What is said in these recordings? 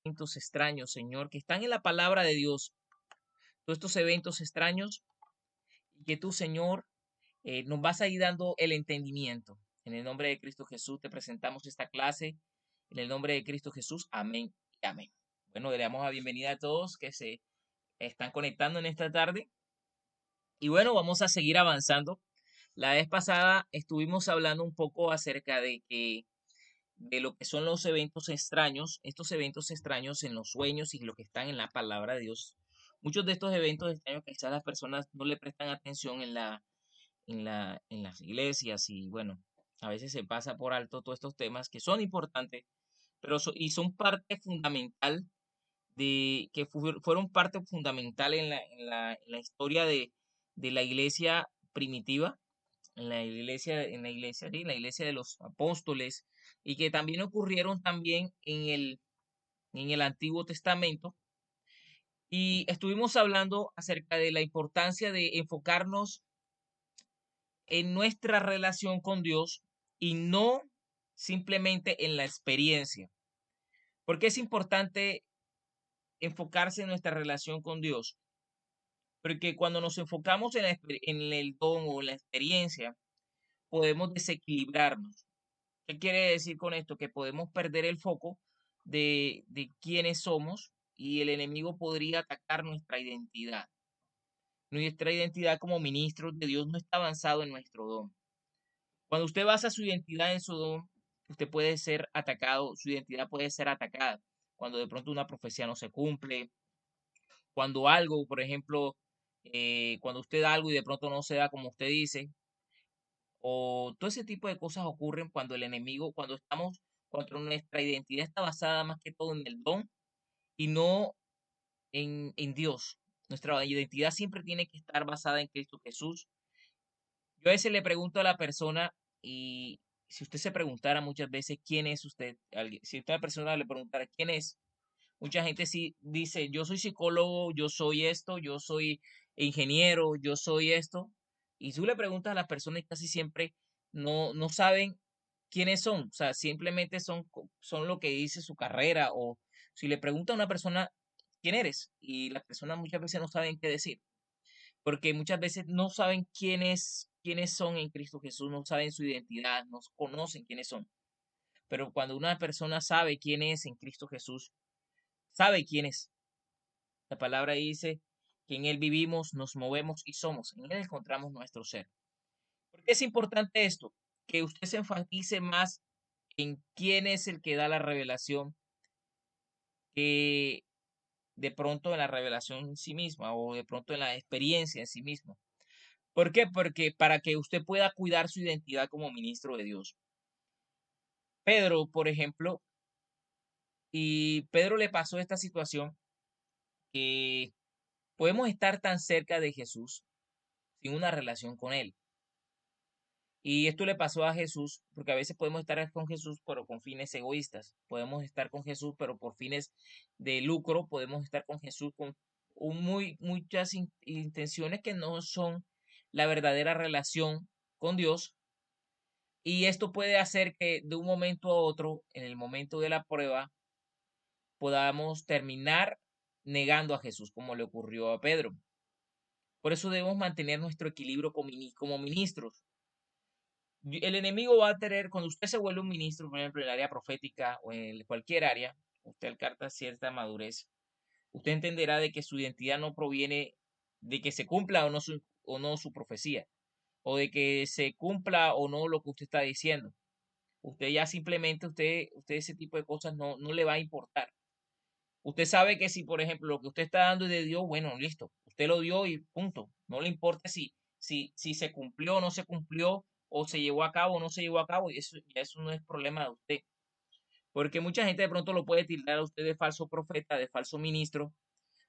eventos extraños, Señor, que están en la palabra de Dios, todos estos eventos extraños, y que tú, Señor, nos vas a ir dando el entendimiento. En el nombre de Cristo Jesús te presentamos esta clase. En el nombre de Cristo Jesús, amén y amén. Bueno, le damos la bienvenida a todos que se están conectando en esta tarde. Y bueno, vamos a seguir avanzando. La vez pasada estuvimos hablando un poco acerca de lo que son los eventos extraños, estos eventos extraños en los sueños y lo que están en la palabra de Dios. Muchos de estos eventos extraños que quizás las personas no le prestan atención en las iglesias y bueno, a veces se pasa por alto todos estos temas que son importantes, pero y son parte fundamental fueron parte fundamental en la historia de la iglesia primitiva, sí, en la iglesia de los apóstoles, y que también ocurrieron también en el Antiguo Testamento. Y estuvimos hablando acerca de la importancia de enfocarnos en nuestra relación con Dios y no simplemente en la experiencia. Porque es importante enfocarse en nuestra relación con Dios. Porque cuando nos enfocamos en el don o en la experiencia, podemos desequilibrarnos. ¿Qué quiere decir con esto? Que podemos perder el foco de quiénes somos y el enemigo podría atacar nuestra identidad. Nuestra identidad como ministros de Dios no está avanzado en nuestro don. Cuando usted basa su identidad en su don, usted puede ser atacado, su identidad puede ser atacada. Cuando de pronto una profecía no se cumple, cuando algo, por ejemplo, cuando usted da algo y de pronto no se da como usted dice, o todo ese tipo de cosas ocurren cuando el enemigo, cuando nuestra identidad está basada más que todo en el don y no en Dios. Nuestra identidad siempre tiene que estar basada en Cristo Jesús. Yo a veces le pregunto a la persona, y si usted se preguntara muchas veces quién es usted, si usted a la persona le preguntara quién es, mucha gente sí dice, yo soy psicólogo, yo soy esto, yo soy ingeniero, yo soy esto. Y tú le preguntas a las personas y casi siempre no saben quiénes son, o sea, simplemente son lo que dice su carrera o si le pregunta a una persona quién eres y las personas muchas veces no saben qué decir, porque muchas veces no saben quiénes son en Cristo Jesús, no saben su identidad, no conocen quiénes son. Pero cuando una persona sabe quién es en Cristo Jesús, sabe quién es. La palabra dice que en Él vivimos, nos movemos y somos. En Él encontramos nuestro ser. ¿Por qué es importante esto? Que usted se enfatice más en quién es el que da la revelación que de pronto en la revelación en sí misma o de pronto en la experiencia en sí misma. ¿Por qué? Porque para que usted pueda cuidar su identidad como ministro de Dios. Pedro, por ejemplo, y Pedro le pasó esta situación que podemos estar tan cerca de Jesús sin una relación con Él. Y esto le pasó a Jesús, porque a veces podemos estar con Jesús, pero con fines egoístas. Podemos estar con Jesús, pero por fines de lucro. Podemos estar con Jesús con muchas intenciones que no son la verdadera relación con Dios. Y esto puede hacer que de un momento a otro, en el momento de la prueba, podamos terminar negando a Jesús, como le ocurrió a Pedro. Por eso debemos mantener nuestro equilibrio como ministros. El enemigo va a tener, cuando usted se vuelve un ministro, por ejemplo, en el área profética o en cualquier área, usted alcanza cierta madurez, usted entenderá de que su identidad no proviene de que se cumpla o no su profecía, o de que se cumpla o no lo que usted está diciendo. Usted ya simplemente, usted ese tipo de cosas no le va a importar. Usted sabe que si, por ejemplo, lo que usted está dando es de Dios, bueno, listo, usted lo dio y punto. No le importa si se cumplió o no se cumplió, o se llevó a cabo o no se llevó a cabo, y eso no es problema de usted. Porque mucha gente de pronto lo puede tildar a usted de falso profeta, de falso ministro,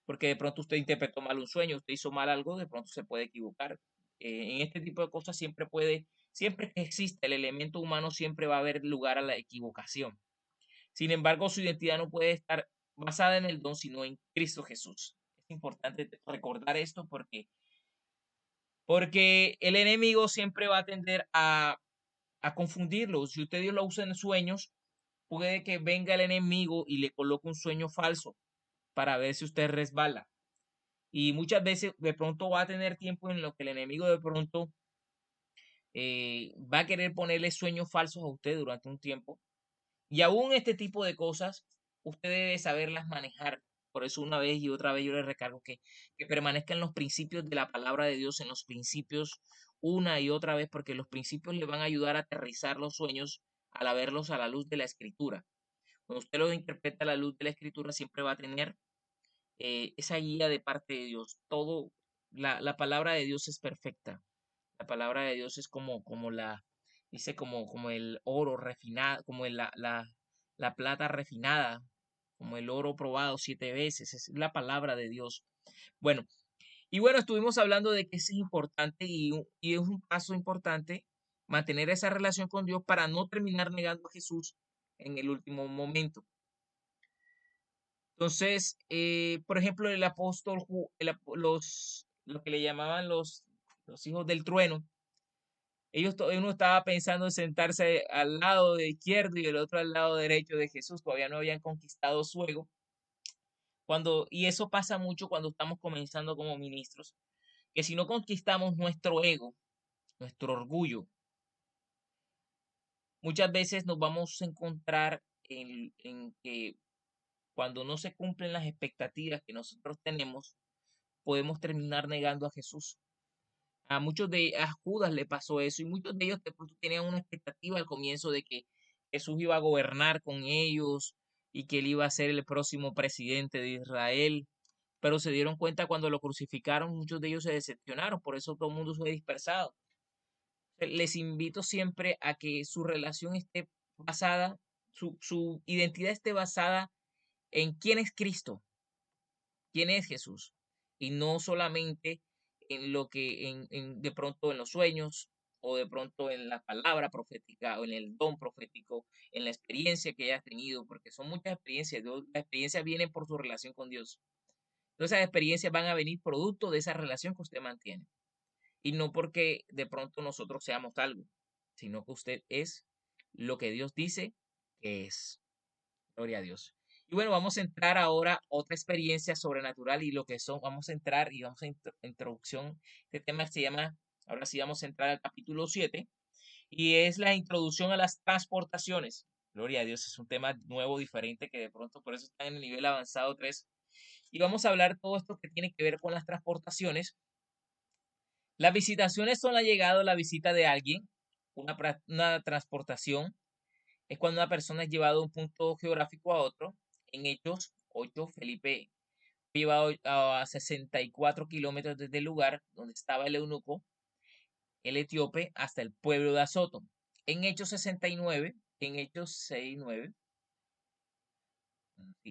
porque de pronto usted interpretó mal un sueño, usted hizo mal algo, de pronto se puede equivocar. En este tipo de cosas siempre que existe el elemento humano, siempre va a haber lugar a la equivocación. Sin embargo, su identidad no puede estar basada en el don, sino en Cristo Jesús. Es importante recordar esto porque el enemigo siempre va a tender a confundirlo. Si usted Dios lo usa en sueños, puede que venga el enemigo y le coloque un sueño falso para ver si usted resbala. Y muchas veces de pronto va a tener tiempo en lo que el enemigo de pronto va a querer ponerle sueños falsos a usted durante un tiempo. Y aún este tipo de cosas, usted debe saberlas manejar. Por eso una vez y otra vez yo le recargo que permanezca en los principios de la palabra de Dios, en los principios una y otra vez, porque los principios le van a ayudar a aterrizar los sueños al verlos a la luz de la escritura. Cuando usted lo interpreta a la luz de la escritura, siempre va a tener esa guía de parte de Dios. Todo, la palabra de Dios es perfecta. La palabra de Dios es dice como el oro refinado, como la plata refinada, como el oro probado 7 veces. Es la palabra de Dios. Bueno, y bueno, estuvimos hablando de que es importante y es un paso importante mantener esa relación con Dios para no terminar negando a Jesús en el último momento. Entonces, por ejemplo, el apóstol, lo que le llamaban los hijos del trueno, uno estaba pensando en sentarse al lado de izquierdo y el otro al lado derecho de Jesús, todavía no habían conquistado su ego. Y eso pasa mucho cuando estamos comenzando como ministros, que si no conquistamos nuestro ego, nuestro orgullo, muchas veces nos vamos a encontrar en que cuando no se cumplen las expectativas que nosotros tenemos, podemos terminar negando a Jesús. A Judas le pasó eso y muchos de ellos de pronto tenían una expectativa al comienzo de que Jesús iba a gobernar con ellos y que él iba a ser el próximo presidente de Israel, pero se dieron cuenta cuando lo crucificaron, muchos de ellos se decepcionaron, por eso todo el mundo fue dispersado. Les invito siempre a que su relación esté basada, su identidad esté basada en quién es Cristo, quién es Jesús, y no solamente en lo que de pronto en los sueños o de pronto en la palabra profética o en el don profético, en la experiencia que hayas tenido, porque son muchas experiencias. Las experiencias vienen por su relación con Dios. Entonces esas experiencias van a venir producto de esa relación que usted mantiene y no porque de pronto nosotros seamos algo, sino que usted es lo que Dios dice que es. Gloria a Dios. Y bueno, vamos a entrar ahora a otra experiencia sobrenatural y lo que son, vamos a entrar y vamos a introducción, este tema se llama, ahora sí vamos a entrar al capítulo 7 y es la introducción a las transportaciones. Gloria a Dios, es un tema nuevo, diferente, que de pronto por eso está en el nivel avanzado 3. Y vamos a hablar todo esto que tiene que ver con las transportaciones. Las visitaciones son la llegada o la visita de alguien, una transportación es cuando una persona es llevada de un punto geográfico a otro. En Hechos 8, Felipe fue llevado a 64 kilómetros desde el lugar donde estaba el eunuco, el etíope, hasta el pueblo de Azoto. En Hechos 69, en Hechos 6:9,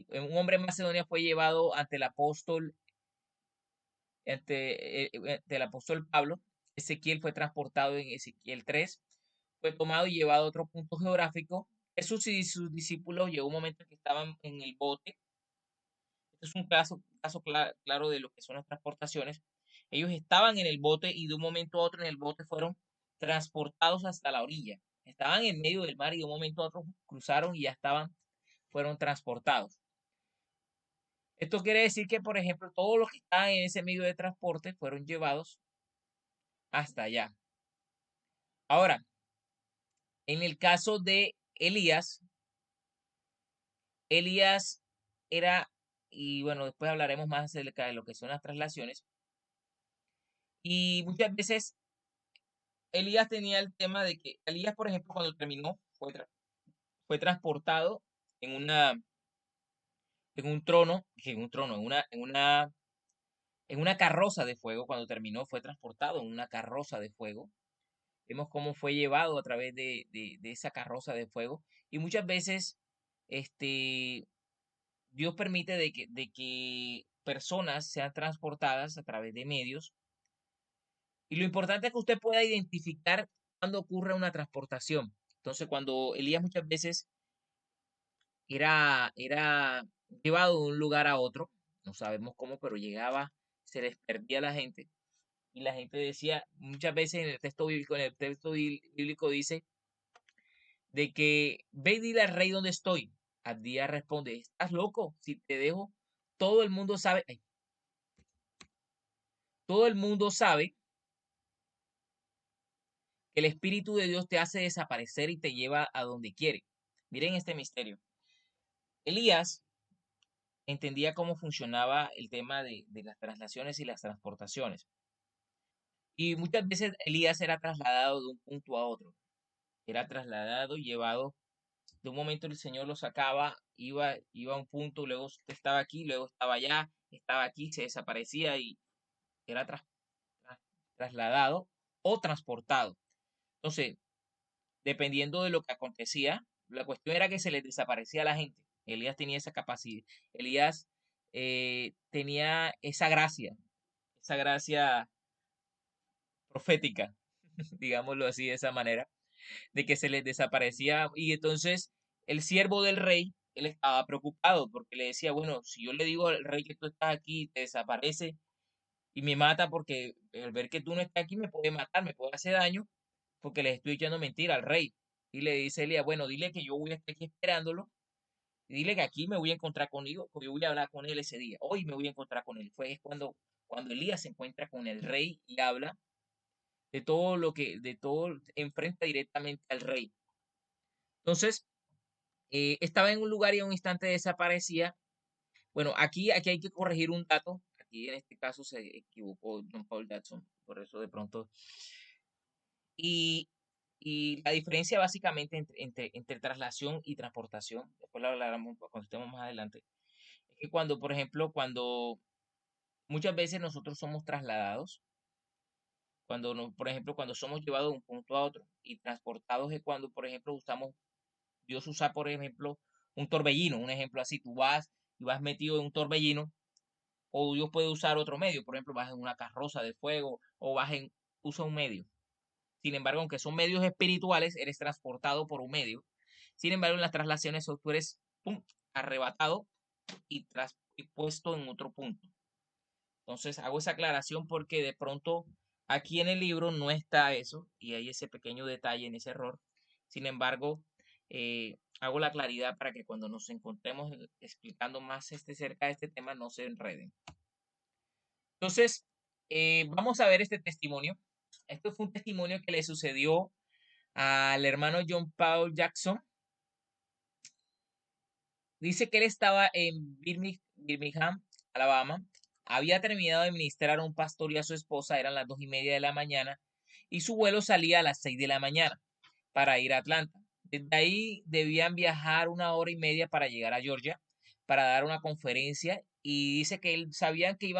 un hombre en Macedonia fue llevado ante el apóstol Pablo. Ezequiel fue transportado en Ezequiel 3, fue tomado y llevado a otro punto geográfico. Jesús y sus discípulos llegó un momento en que estaban en el bote. Este es un caso claro de lo que son las transportaciones. Ellos estaban en el bote y de un momento a otro en el bote fueron transportados hasta la orilla. Estaban en medio del mar y de un momento a otro cruzaron y fueron transportados. Esto quiere decir que, por ejemplo, todos los que estaban en ese medio de transporte fueron llevados hasta allá. Ahora, en el caso de Elías era, y bueno, después hablaremos más acerca de lo que son las traslaciones, y muchas veces Elías tenía el tema de que Elías, por ejemplo, cuando terminó, fue transportado en en un trono, en una carroza de fuego. Cuando terminó, fue transportado en una carroza de fuego. Vemos cómo fue llevado a través de esa carroza de fuego. Y muchas veces, este, Dios permite de que personas sean transportadas a través de medios. Y lo importante es que usted pueda identificar cuando ocurre una transportación. Entonces, cuando Elías muchas veces era llevado de un lugar a otro, no sabemos cómo, pero llegaba, se les perdía la gente. Y la gente decía, muchas veces en el texto bíblico dice de que ve y dile al rey dónde estoy. Abdías responde, ¿estás loco? Si te dejo, todo el mundo sabe, ay, todo el mundo sabe que el Espíritu de Dios te hace desaparecer y te lleva a donde quiere. Miren este misterio. Elías entendía cómo funcionaba el tema de las traslaciones y las transportaciones. Y muchas veces Elías era trasladado de un punto a otro. Era trasladado y llevado. De un momento el Señor lo sacaba, iba a un punto, luego estaba aquí, luego estaba allá, estaba aquí, se desaparecía y era trasladado o transportado. Entonces, dependiendo de lo que acontecía, la cuestión era que se les desaparecía a la gente. Elías tenía esa capacidad. Elías tenía esa gracia profética, digámoslo así de esa manera, de que se les desaparecía. Y entonces el siervo del rey, él estaba preocupado porque le decía, bueno, si yo le digo al rey que tú estás aquí, te desaparece y me mata porque al ver que tú no estás aquí me puede matar, me puede hacer daño porque le estoy echando mentira al rey. Y le dice Elías, bueno, dile que yo voy a estar aquí esperándolo y dile que aquí me voy a encontrar conmigo, porque yo voy a hablar con él ese día. Hoy me voy a encontrar con él. Fue cuando Elías se encuentra con el rey y habla de todo, enfrenta directamente al rey. Entonces, estaba en un lugar y en un instante desaparecía. Bueno, aquí hay que corregir un dato. Aquí en este caso se equivocó John Paul Jackson, por eso de pronto. Y, y la diferencia básicamente entre traslación y transportación, después lo hablaremos cuando estemos más adelante, es que cuando, por ejemplo, cuando muchas veces nosotros somos trasladados, cuando, por ejemplo, cuando somos llevados de un punto a otro y transportados es cuando, por ejemplo, Dios usa, por ejemplo, un torbellino, un ejemplo así, tú vas y vas metido en un torbellino, o Dios puede usar otro medio, por ejemplo, vas en una carroza de fuego, o usa un medio. Sin embargo, aunque son medios espirituales, eres transportado por un medio. Sin embargo, en las traslaciones tú eres pum, arrebatado y puesto en otro punto. Entonces, hago esa aclaración porque de pronto aquí en el libro no está eso y hay ese pequeño detalle en ese error. Sin embargo, hago la claridad para que cuando nos encontremos explicando más cerca de este tema no se enreden. Entonces, vamos a ver este testimonio. Esto fue un testimonio que le sucedió al hermano John Paul Jackson. Dice que él estaba en Birmingham, Alabama. Había terminado de ministrar a un pastor y a su esposa, eran las 2:30 de la mañana, y su vuelo salía a las 6 de la mañana para ir a Atlanta. Desde ahí debían viajar 1 hora y media para llegar a Georgia para dar una conferencia y dice que él sabían que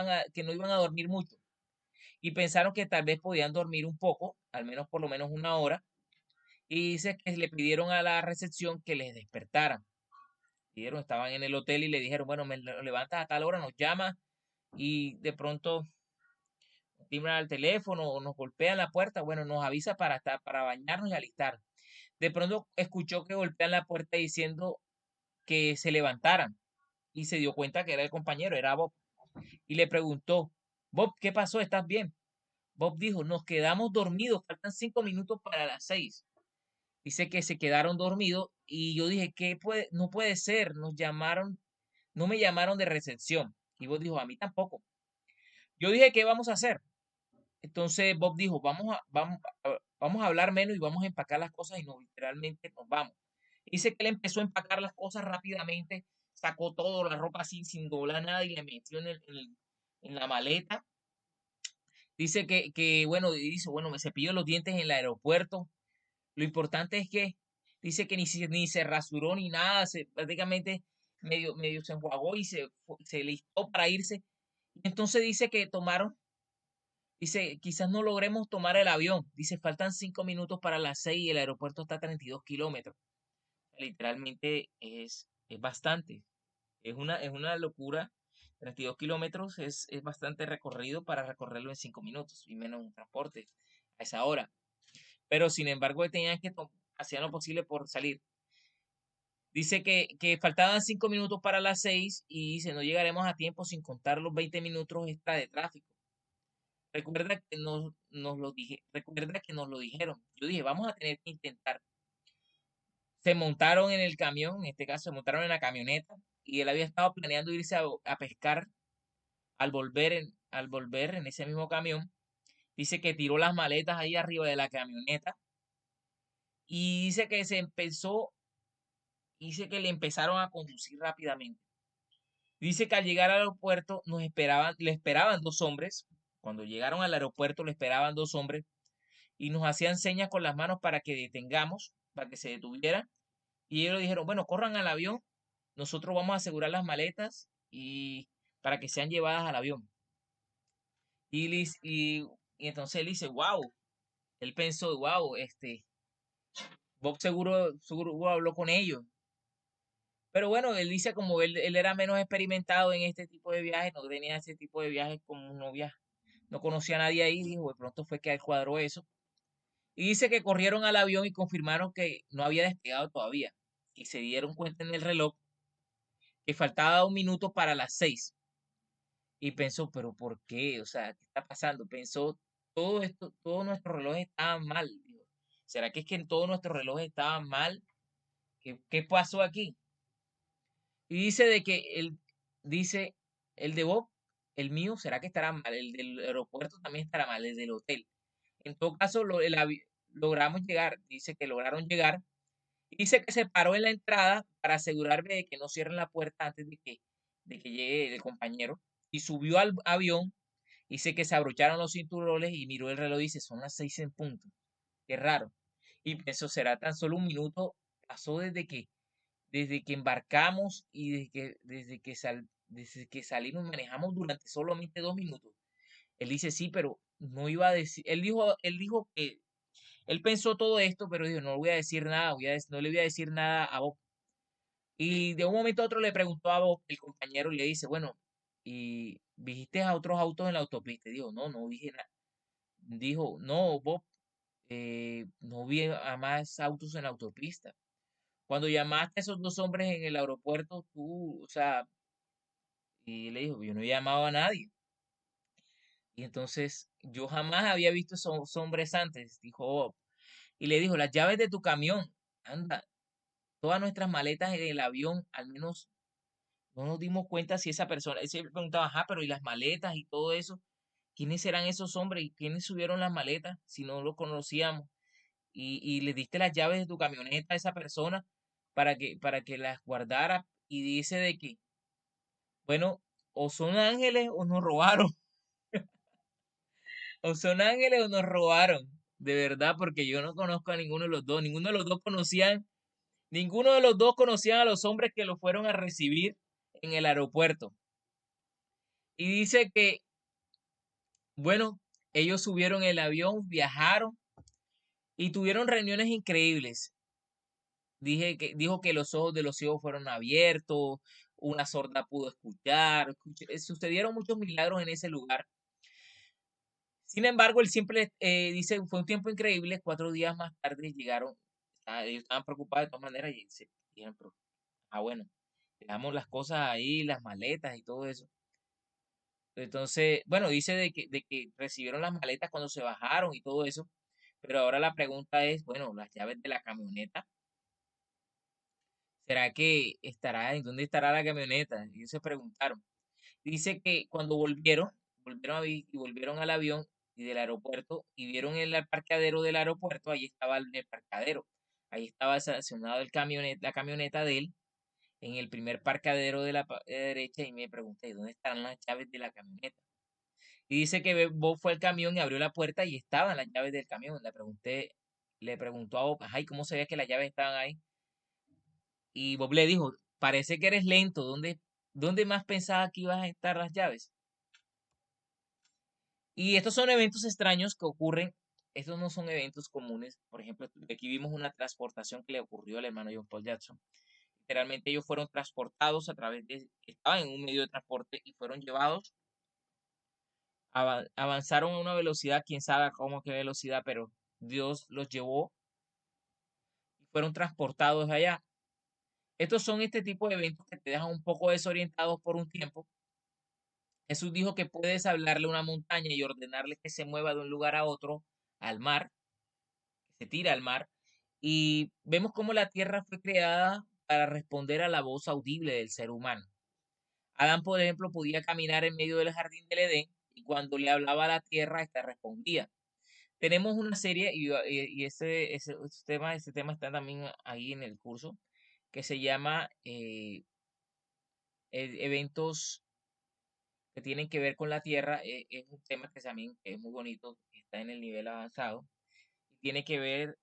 no iban a dormir mucho y pensaron que tal vez podían dormir un poco, al menos por lo menos 1 hora, y dice que le pidieron a la recepción que les despertaran. Estaban en el hotel y le dijeron, bueno, me levantas a tal hora, nos llama y de pronto timbran al teléfono o nos golpean la puerta, bueno, nos avisa para bañarnos y alistar. De pronto escuchó que golpean la puerta diciendo que se levantaran y se dio cuenta que era el compañero, era Bob. Y le preguntó, Bob, ¿qué pasó? ¿Estás bien? Bob dijo, nos quedamos dormidos, faltan 5 minutos para las 6. Dice que se quedaron dormidos y yo dije, no puede ser, nos llamaron, no me llamaron de recepción. Y Bob dijo, a mí tampoco. Yo dije, ¿qué vamos a hacer? Entonces Bob dijo, vamos a hablar menos y vamos a empacar las cosas y literalmente nos vamos. Dice que él empezó a empacar las cosas rápidamente, sacó todo, la ropa así, sin doblar nada y le metió en la maleta. Dice bueno, y dice, bueno, me cepillo los dientes en el aeropuerto. Lo importante es que dice que ni se rasuró ni nada, prácticamente medio se enjuagó y se listó para irse. Entonces dice que dice, quizás no logremos tomar el avión. Dice, faltan 5 minutos para las 6 y el aeropuerto está a 32 kilómetros. Literalmente es bastante. Es una locura. 32 kilómetros es bastante recorrido para recorrerlo en 5 minutos y menos un transporte a esa hora. Pero sin embargo, hacían lo posible por salir. Dice que faltaban 5 minutos para las 6 y dice, no llegaremos a tiempo sin contar los 20 minutos extra de tráfico. Recuerda que nos lo dijeron. Yo dije, vamos a tener que intentar. se montaron en el camión, en este caso se montaron en la camioneta, y él había estado planeando irse a pescar al volver en ese mismo camión. Dice que tiró las maletas ahí arriba de la camioneta y dice que le empezaron a conducir rápidamente. Dice que al llegar al aeropuerto le esperaban dos hombres. Cuando llegaron al aeropuerto le esperaban dos hombres y nos hacían señas con las manos para que detengamos, para que se detuvieran. Y ellos le dijeron, bueno, corran al avión, nosotros vamos a asegurar las maletas y para que sean llevadas al avión. Y, y entonces él dice, wow, él pensó, wow, Bob seguro habló con ellos. Pero bueno, él dice como él era menos experimentado en este tipo de viajes, no tenía ese tipo de viajes como novia, no conocía a nadie ahí, dijo, de pronto fue que él cuadró eso. Y dice que corrieron al avión y confirmaron que no había despegado todavía. Y se dieron cuenta en el reloj que faltaba 1 minuto para las 6. Y pensó, pero ¿por qué? O sea, ¿qué está pasando? Pensó, todo esto, todos nuestros relojes estaban mal. Dijo, ¿será que es que en todos nuestros relojes estaban mal? ¿Qué pasó aquí? Y dice de que dice, el de Bob, el mío, ¿será que estará mal? El del aeropuerto también estará mal, el del hotel. En todo caso, logramos llegar, dice que lograron llegar. Y dice que se paró en la entrada para asegurarme de que no cierren la puerta antes de que llegue el compañero. Y subió al avión. Dice que se abrocharon los cinturones y miró el reloj y dice, son las 6 en punto. Qué raro. Y pensó, será tan solo 1 minuto. Pasó desde que embarcamos y desde que salimos manejamos durante solamente 2 minutos. Él dice, sí, pero no iba a decir, él dijo que él pensó todo esto, pero dijo, no voy a decir nada, no le voy a decir nada a Bob. Y de un momento a otro le preguntó a Bob, el compañero, y le dice, bueno, ¿y viste a otros autos en la autopista? Y dijo, no, no dije nada. Dijo, no, Bob, no vi a más autos en la autopista. Cuando llamaste a esos dos hombres en el aeropuerto, tú, o sea, y le dijo, yo no he llamado a nadie. Y entonces yo jamás había visto esos hombres antes, dijo Bob. Y le dijo, las llaves de tu camión, anda, todas nuestras maletas en el avión, al menos no nos dimos cuenta si esa persona, él se preguntaba, ajá, pero ¿y las maletas y todo eso? ¿Quiénes eran esos hombres y quiénes subieron las maletas si no los conocíamos? Y le diste las llaves de tu camioneta a esa persona para que las guardara y dice de que, bueno, o son ángeles o nos robaron, o son ángeles o nos robaron, de verdad, porque yo no conozco a ninguno de los dos conocían a los hombres que lo fueron a recibir en el aeropuerto. Y dice que, bueno, ellos subieron el avión, viajaron y tuvieron reuniones increíbles. Dijo que los ojos de los ciegos fueron abiertos, una sorda pudo escuchar, sucedieron muchos milagros en ese lugar. Sin embargo, él siempre dice, fue un tiempo increíble, 4 días más tarde llegaron, ellos estaban preocupados de todas maneras y se dijeron, pero, bueno, dejamos las cosas ahí, las maletas y todo eso. Entonces, bueno, dice de que recibieron las maletas cuando se bajaron y todo eso, pero ahora la pregunta es, bueno, las llaves de la camioneta. ¿Será que en dónde estará la camioneta? Ellos se preguntaron. Dice que cuando volvieron al avión y del aeropuerto y vieron el parqueadero del aeropuerto, ahí estaba el parqueadero. Ahí estaba estacionado la camioneta de él en el primer parqueadero de la derecha y me pregunté, ¿dónde están las llaves de la camioneta? Y dice que Bob fue al camión y abrió la puerta y estaban las llaves del camión. Le preguntó a Bob, ay, ¿cómo sabía que las llaves estaban ahí? Y Bob le dijo, parece que eres lento, ¿dónde más pensaba que iban a estar las llaves? Y estos son eventos extraños que ocurren, estos no son eventos comunes. Por ejemplo, aquí vimos una transportación que le ocurrió al hermano John Paul Jackson. Literalmente ellos fueron transportados estaban en un medio de transporte y fueron llevados, avanzaron a una velocidad, quién sabe a cómo, qué velocidad, pero Dios los llevó y fueron transportados allá. Estos son este tipo de eventos que te dejan un poco desorientados por un tiempo. Jesús dijo que puedes hablarle a una montaña y ordenarle que se mueva de un lugar a otro, al mar, que se tira al mar, Y vemos cómo la tierra fue creada para responder a la voz audible del ser humano. Adán, por ejemplo, podía caminar en medio del jardín del Edén y cuando le hablaba a la tierra, ésta respondía. Tenemos una serie y ese tema está también ahí en el curso, que se llama eventos que tienen que ver con la tierra. Es un tema que también es muy bonito, está en el nivel avanzado. Tiene que ver,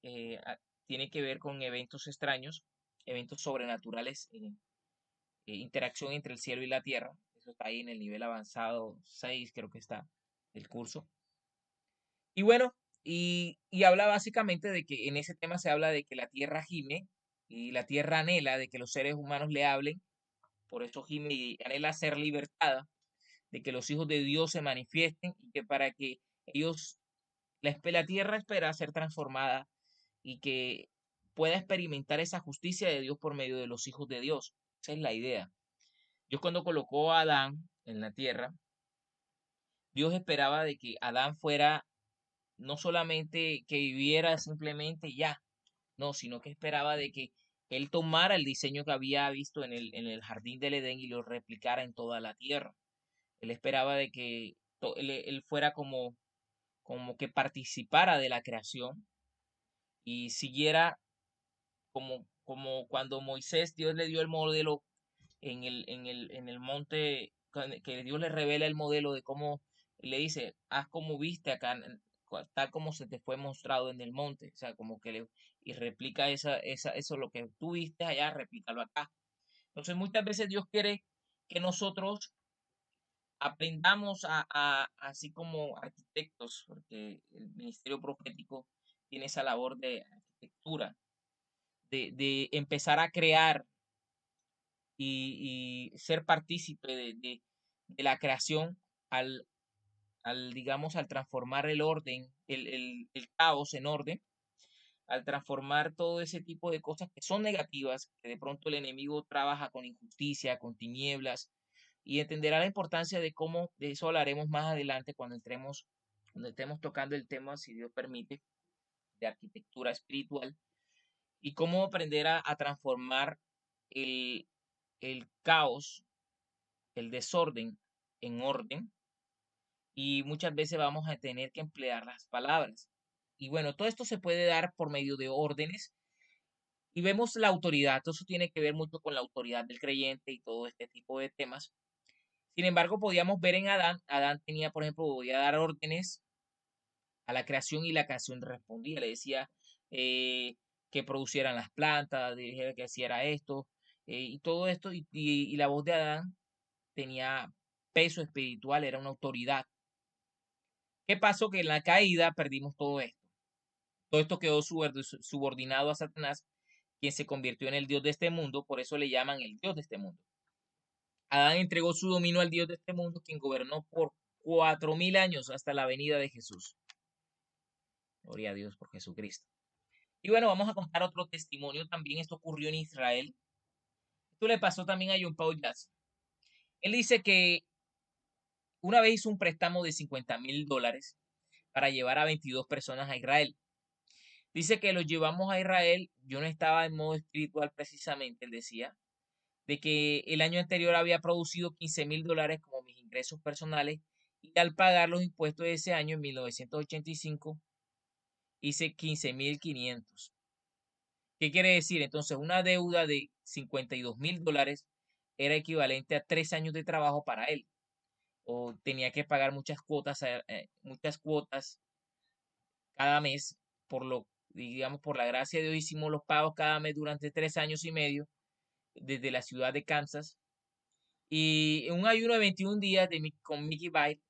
tiene que ver con eventos extraños, eventos sobrenaturales, interacción entre el cielo y la tierra. Eso está ahí en el nivel avanzado 6 creo que está, el curso. Y bueno, y habla básicamente de que en ese tema se habla de que la tierra gime y la tierra anhela de que los seres humanos le hablen, por eso gime y anhela ser libertada, de que los hijos de Dios se manifiesten y que para que ellos, la tierra espera ser transformada y que pueda experimentar esa justicia de Dios por medio de los hijos de Dios. Esa es la idea. Dios cuando colocó a Adán en la tierra, Dios esperaba de que Adán fuera no solamente que viviera simplemente ya, no, sino que esperaba de que él tomara el diseño que había visto en el jardín del Edén y lo replicara en toda la tierra. Él esperaba de que él fuera como que participara de la creación y siguiera como cuando Moisés, Dios le dio el modelo en el monte, que Dios le revela el modelo de cómo le dice, haz como viste acá, tal como se te fue mostrado en el monte, o sea, como que y replica eso, lo que tú viste allá, replícalo acá. Entonces muchas veces Dios quiere que nosotros aprendamos así como arquitectos, porque el ministerio profético tiene esa labor de arquitectura, de empezar a crear y ser partícipe de la creación al, digamos, al transformar el orden, el caos en orden, al transformar todo ese tipo de cosas que son negativas, que de pronto el enemigo trabaja con injusticia, con tinieblas, y entenderá la importancia de cómo, de eso hablaremos más adelante cuando estemos tocando el tema, si Dios permite, de arquitectura espiritual, y cómo aprender a transformar el, el caos, el desorden en orden, y muchas veces vamos a tener que emplear las palabras. Y bueno, todo esto se puede dar por medio de órdenes y vemos la autoridad. Eso tiene que ver mucho con la autoridad del creyente y todo este tipo de temas. Sin embargo, podíamos ver en Adán. Adán tenía, por ejemplo, podía dar órdenes a la creación y la creación respondía. Le decía eh, que producieran las plantas, le dijera que hiciera esto y todo esto. Y la voz de Adán tenía peso espiritual, era una autoridad. ¿Qué pasó? Que en la caída perdimos todo esto. Todo esto quedó subordinado a Satanás, quien se convirtió en el Dios de este mundo, por eso le llaman el Dios de este mundo. Adán entregó su dominio al Dios de este mundo, quien gobernó por 4000 años hasta la venida de Jesús. Gloria a Dios por Jesucristo. Y bueno, vamos a contar otro testimonio también. Esto ocurrió en Israel. Esto le pasó también a John Paul Jazz. Él dice que una vez hizo un préstamo de $50,000 para llevar a 22 personas a Israel. Dice que los llevamos a Israel. Yo no estaba en modo espiritual precisamente, él decía, de que el año anterior había producido $15,000 como mis ingresos personales y al pagar los impuestos de ese año, en 1985, hice 15,500. ¿Qué quiere decir? Entonces, una deuda de $52,000 era equivalente a 3 años de trabajo para él. O tenía que pagar muchas cuotas cada mes, digamos, por la gracia de Dios hicimos los pagos cada mes durante 3 años y medio desde la ciudad de Kansas. Y en un ayuno de 21 días con Mickey Beck,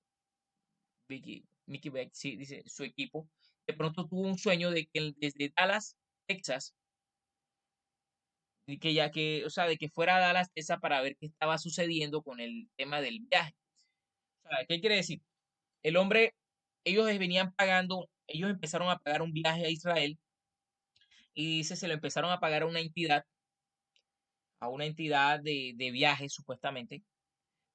sí, dice su equipo, de pronto tuvo un sueño de que desde Dallas, Texas, y que ya que, o sea, de que fuera a Dallas, Texas, para ver qué estaba sucediendo con el tema del viaje. O sea, ¿qué quiere decir? El hombre, ellos venían pagando, ellos empezaron a pagar un viaje a Israel y dice, se lo empezaron a pagar a una entidad de viaje, supuestamente,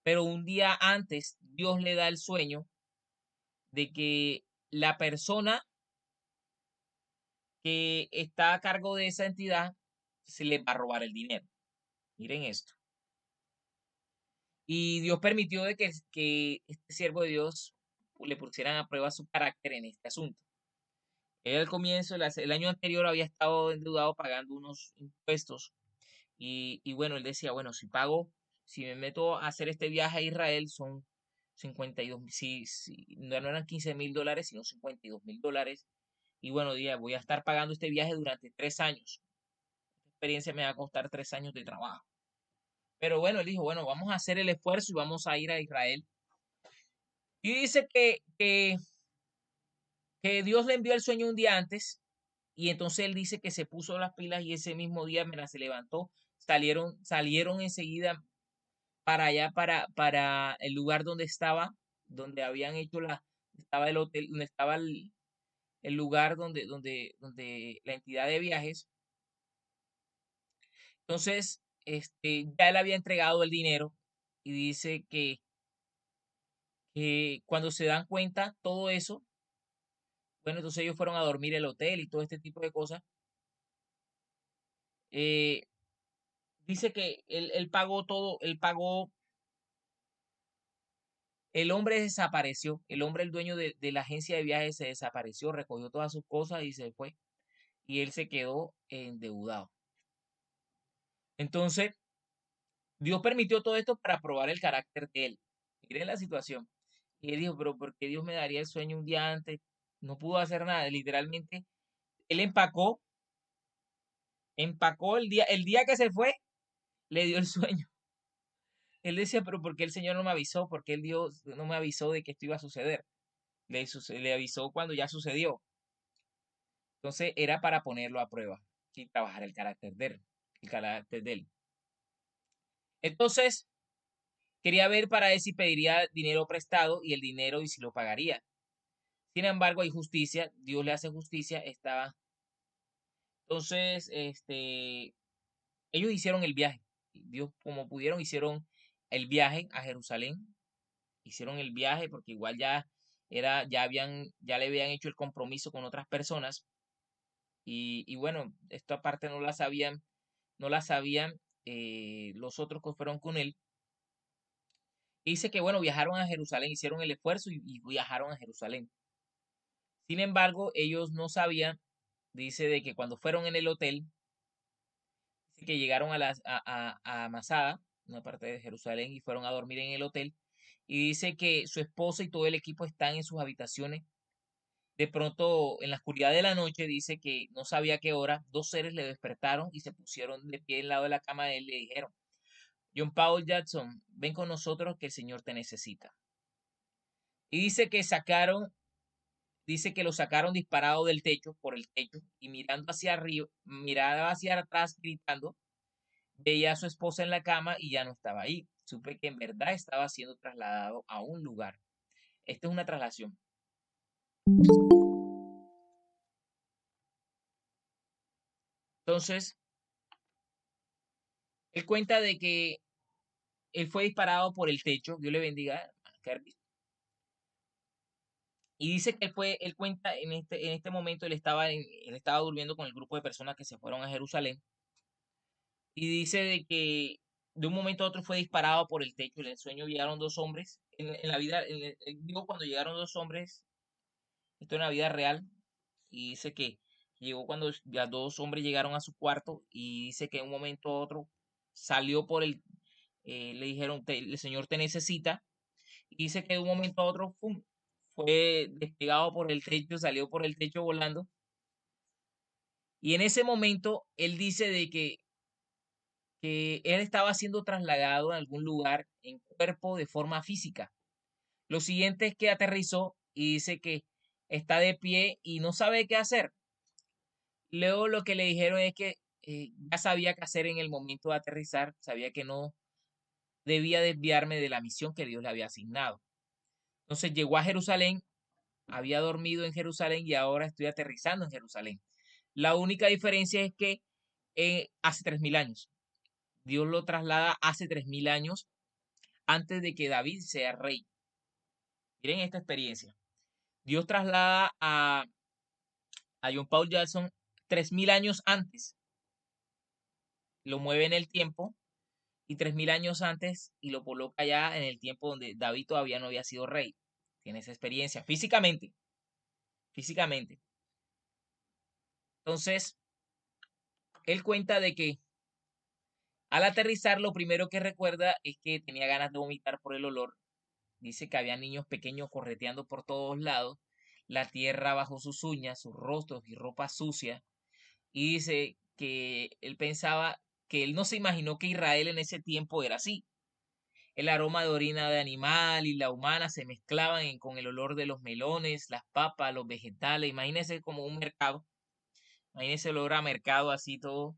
pero un día antes Dios le da el sueño de que la persona que está a cargo de esa entidad se le va a robar el dinero. Miren esto. Y Dios permitió de que este siervo de Dios le pusieran a prueba su carácter en este asunto. Él al comienzo, el año anterior había estado endeudado pagando unos impuestos y bueno, él decía, bueno, si me meto a hacer este viaje a Israel son 52, si no eran $15,000, sino $52,000. Y bueno, día, voy a estar pagando este viaje durante 3 años. Esta experiencia me va a costar 3 años de trabajo. Pero bueno, él dijo, bueno, vamos a hacer el esfuerzo y vamos a ir a Israel. Y dice que Dios le envió el sueño un día antes y entonces él dice que se puso las pilas y ese mismo día, mientras se levantó, salieron enseguida para allá, para el lugar donde donde habían hecho estaba el hotel, donde estaba el lugar donde la entidad de viajes. Entonces, ya él había entregado el dinero y dice que cuando se dan cuenta todo eso, bueno, entonces ellos fueron a dormir el hotel y todo este tipo de cosas. eh, Dice que él pagó todo, el hombre desapareció, el hombre, el dueño de la agencia de viajes se desapareció, recogió todas sus cosas y se fue. Y él se quedó endeudado. Entonces, Dios permitió todo esto para probar el carácter de él. Miren la situación. Y él dijo, pero ¿por qué Dios me daría el sueño un día antes? No pudo hacer nada. Literalmente, él empacó el día que se fue, le dio el sueño. Él decía, pero ¿por qué el Señor no me avisó? ¿Por qué el Dios no me avisó de que esto iba a suceder? Le avisó cuando ya sucedió. Entonces era para ponerlo a prueba y trabajar el carácter de él. El carácter de él. Entonces, quería ver para él si pediría dinero prestado y el dinero y si lo pagaría. Sin embargo, hay justicia, Dios le hace justicia, estaba. Entonces, ellos hicieron el viaje. Dios, como pudieron, hicieron el viaje a Jerusalén. Hicieron el viaje porque igual ya le habían hecho el compromiso con otras personas. Y bueno, esta parte no la sabían los otros que fueron con él. Y dice que bueno, viajaron a Jerusalén, hicieron el esfuerzo y viajaron a Jerusalén. Sin embargo, ellos no sabían, dice, de que cuando fueron en el hotel, dice que llegaron a Masada, una parte de Jerusalén, y fueron a dormir en el hotel. Y dice que su esposa y todo el equipo están en sus habitaciones. De pronto, en la oscuridad de la noche, dice que no sabía qué hora, dos seres le despertaron y se pusieron de pie al lado de la cama de él y le dijeron, John Paul Jackson, ven con nosotros que el Señor te necesita. Y dice que lo sacaron disparado del techo, por el techo, y mirando hacia arriba, miraba hacia atrás gritando, veía a su esposa en la cama y ya no estaba ahí. Supe que en verdad estaba siendo trasladado a un lugar. Esta es una traslación. Entonces, él cuenta de que él fue disparado por el techo. Dios le bendiga, hermano Kervis. Y dice que él cuenta en este momento, él estaba durmiendo con el grupo de personas que se fueron a Jerusalén. Y dice de que de un momento a otro fue disparado por el techo. En el sueño llegaron dos hombres. En la vida, digo, cuando llegaron dos hombres, esto en la vida real. Y dice que llegó cuando ya dos hombres llegaron a su cuarto. Y dice que de un momento a otro salió le dijeron, el Señor te necesita. Y dice que de un momento a otro, ¡pum!, fue despegado por el techo, salió por el techo volando. Y en ese momento, él dice de que él estaba siendo trasladado a algún lugar en cuerpo de forma física. Lo siguiente es que aterrizó y dice que está de pie y no sabe qué hacer. Luego lo que le dijeron es que ya sabía qué hacer en el momento de aterrizar, sabía que no debía desviarme de la misión que Dios le había asignado. Entonces llegó a Jerusalén, había dormido en Jerusalén y ahora estoy aterrizando en Jerusalén. La única diferencia es que hace 3.000 años. Dios lo traslada hace 3.000 años antes de que David sea rey. Miren esta experiencia. Dios traslada a John Paul Jackson 3000 años antes, lo mueve en el tiempo, y 3000 años antes y lo coloca ya en el tiempo donde David todavía no había sido rey. Tiene esa experiencia físicamente, físicamente. Entonces, él cuenta de que al aterrizar lo primero que recuerda es que tenía ganas de vomitar por el olor. Dice que había niños pequeños correteando por todos lados, la tierra bajo sus uñas, sus rostros y ropa sucia. Y dice que él pensaba que él no se imaginó que Israel en ese tiempo era así. El aroma de orina de animal y la humana se mezclaban con el olor de los melones, las papas, los vegetales. Imagínense como un mercado. Imagínense el olor a mercado así todo,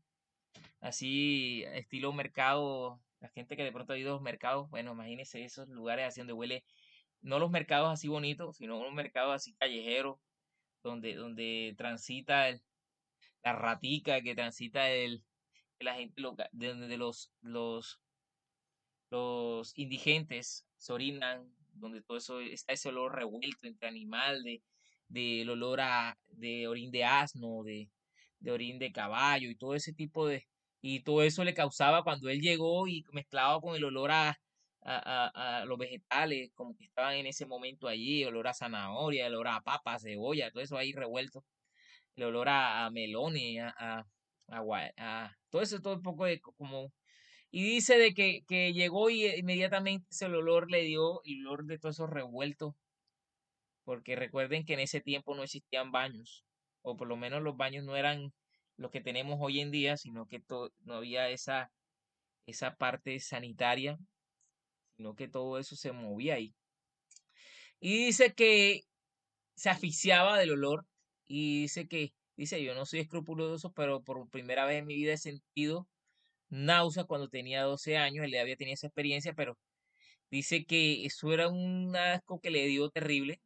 así estilo mercado. La gente que de pronto ha ido a los mercados, bueno, imagínense esos lugares así donde huele, no los mercados así bonitos, sino un mercado así callejero, donde transita la ratica, que transita la gente, de los indigentes se orinan, donde todo eso está ese olor revuelto entre animal, del olor de orín de asno, de orín de caballo y todo ese tipo y todo eso le causaba cuando él llegó y mezclado con el olor a los vegetales, como que estaban en ese momento allí, olor a zanahoria, el olor a papa, cebolla, todo eso ahí revuelto, el olor a melones, todo eso, todo un poco de como y dice de que llegó y inmediatamente ese olor le dio el olor de todos esos revueltos, porque recuerden que en ese tiempo no existían baños, o por lo menos los baños no eran los que tenemos hoy en día, sino que no había esa parte sanitaria, sino que todo eso se movía ahí. Y dice que se asfixiaba del olor y dice, yo no soy escrupuloso, pero por primera vez en mi vida he sentido náuseas cuando tenía 12 años, él había tenido esa experiencia, pero dice que eso era un asco que le dio terrible.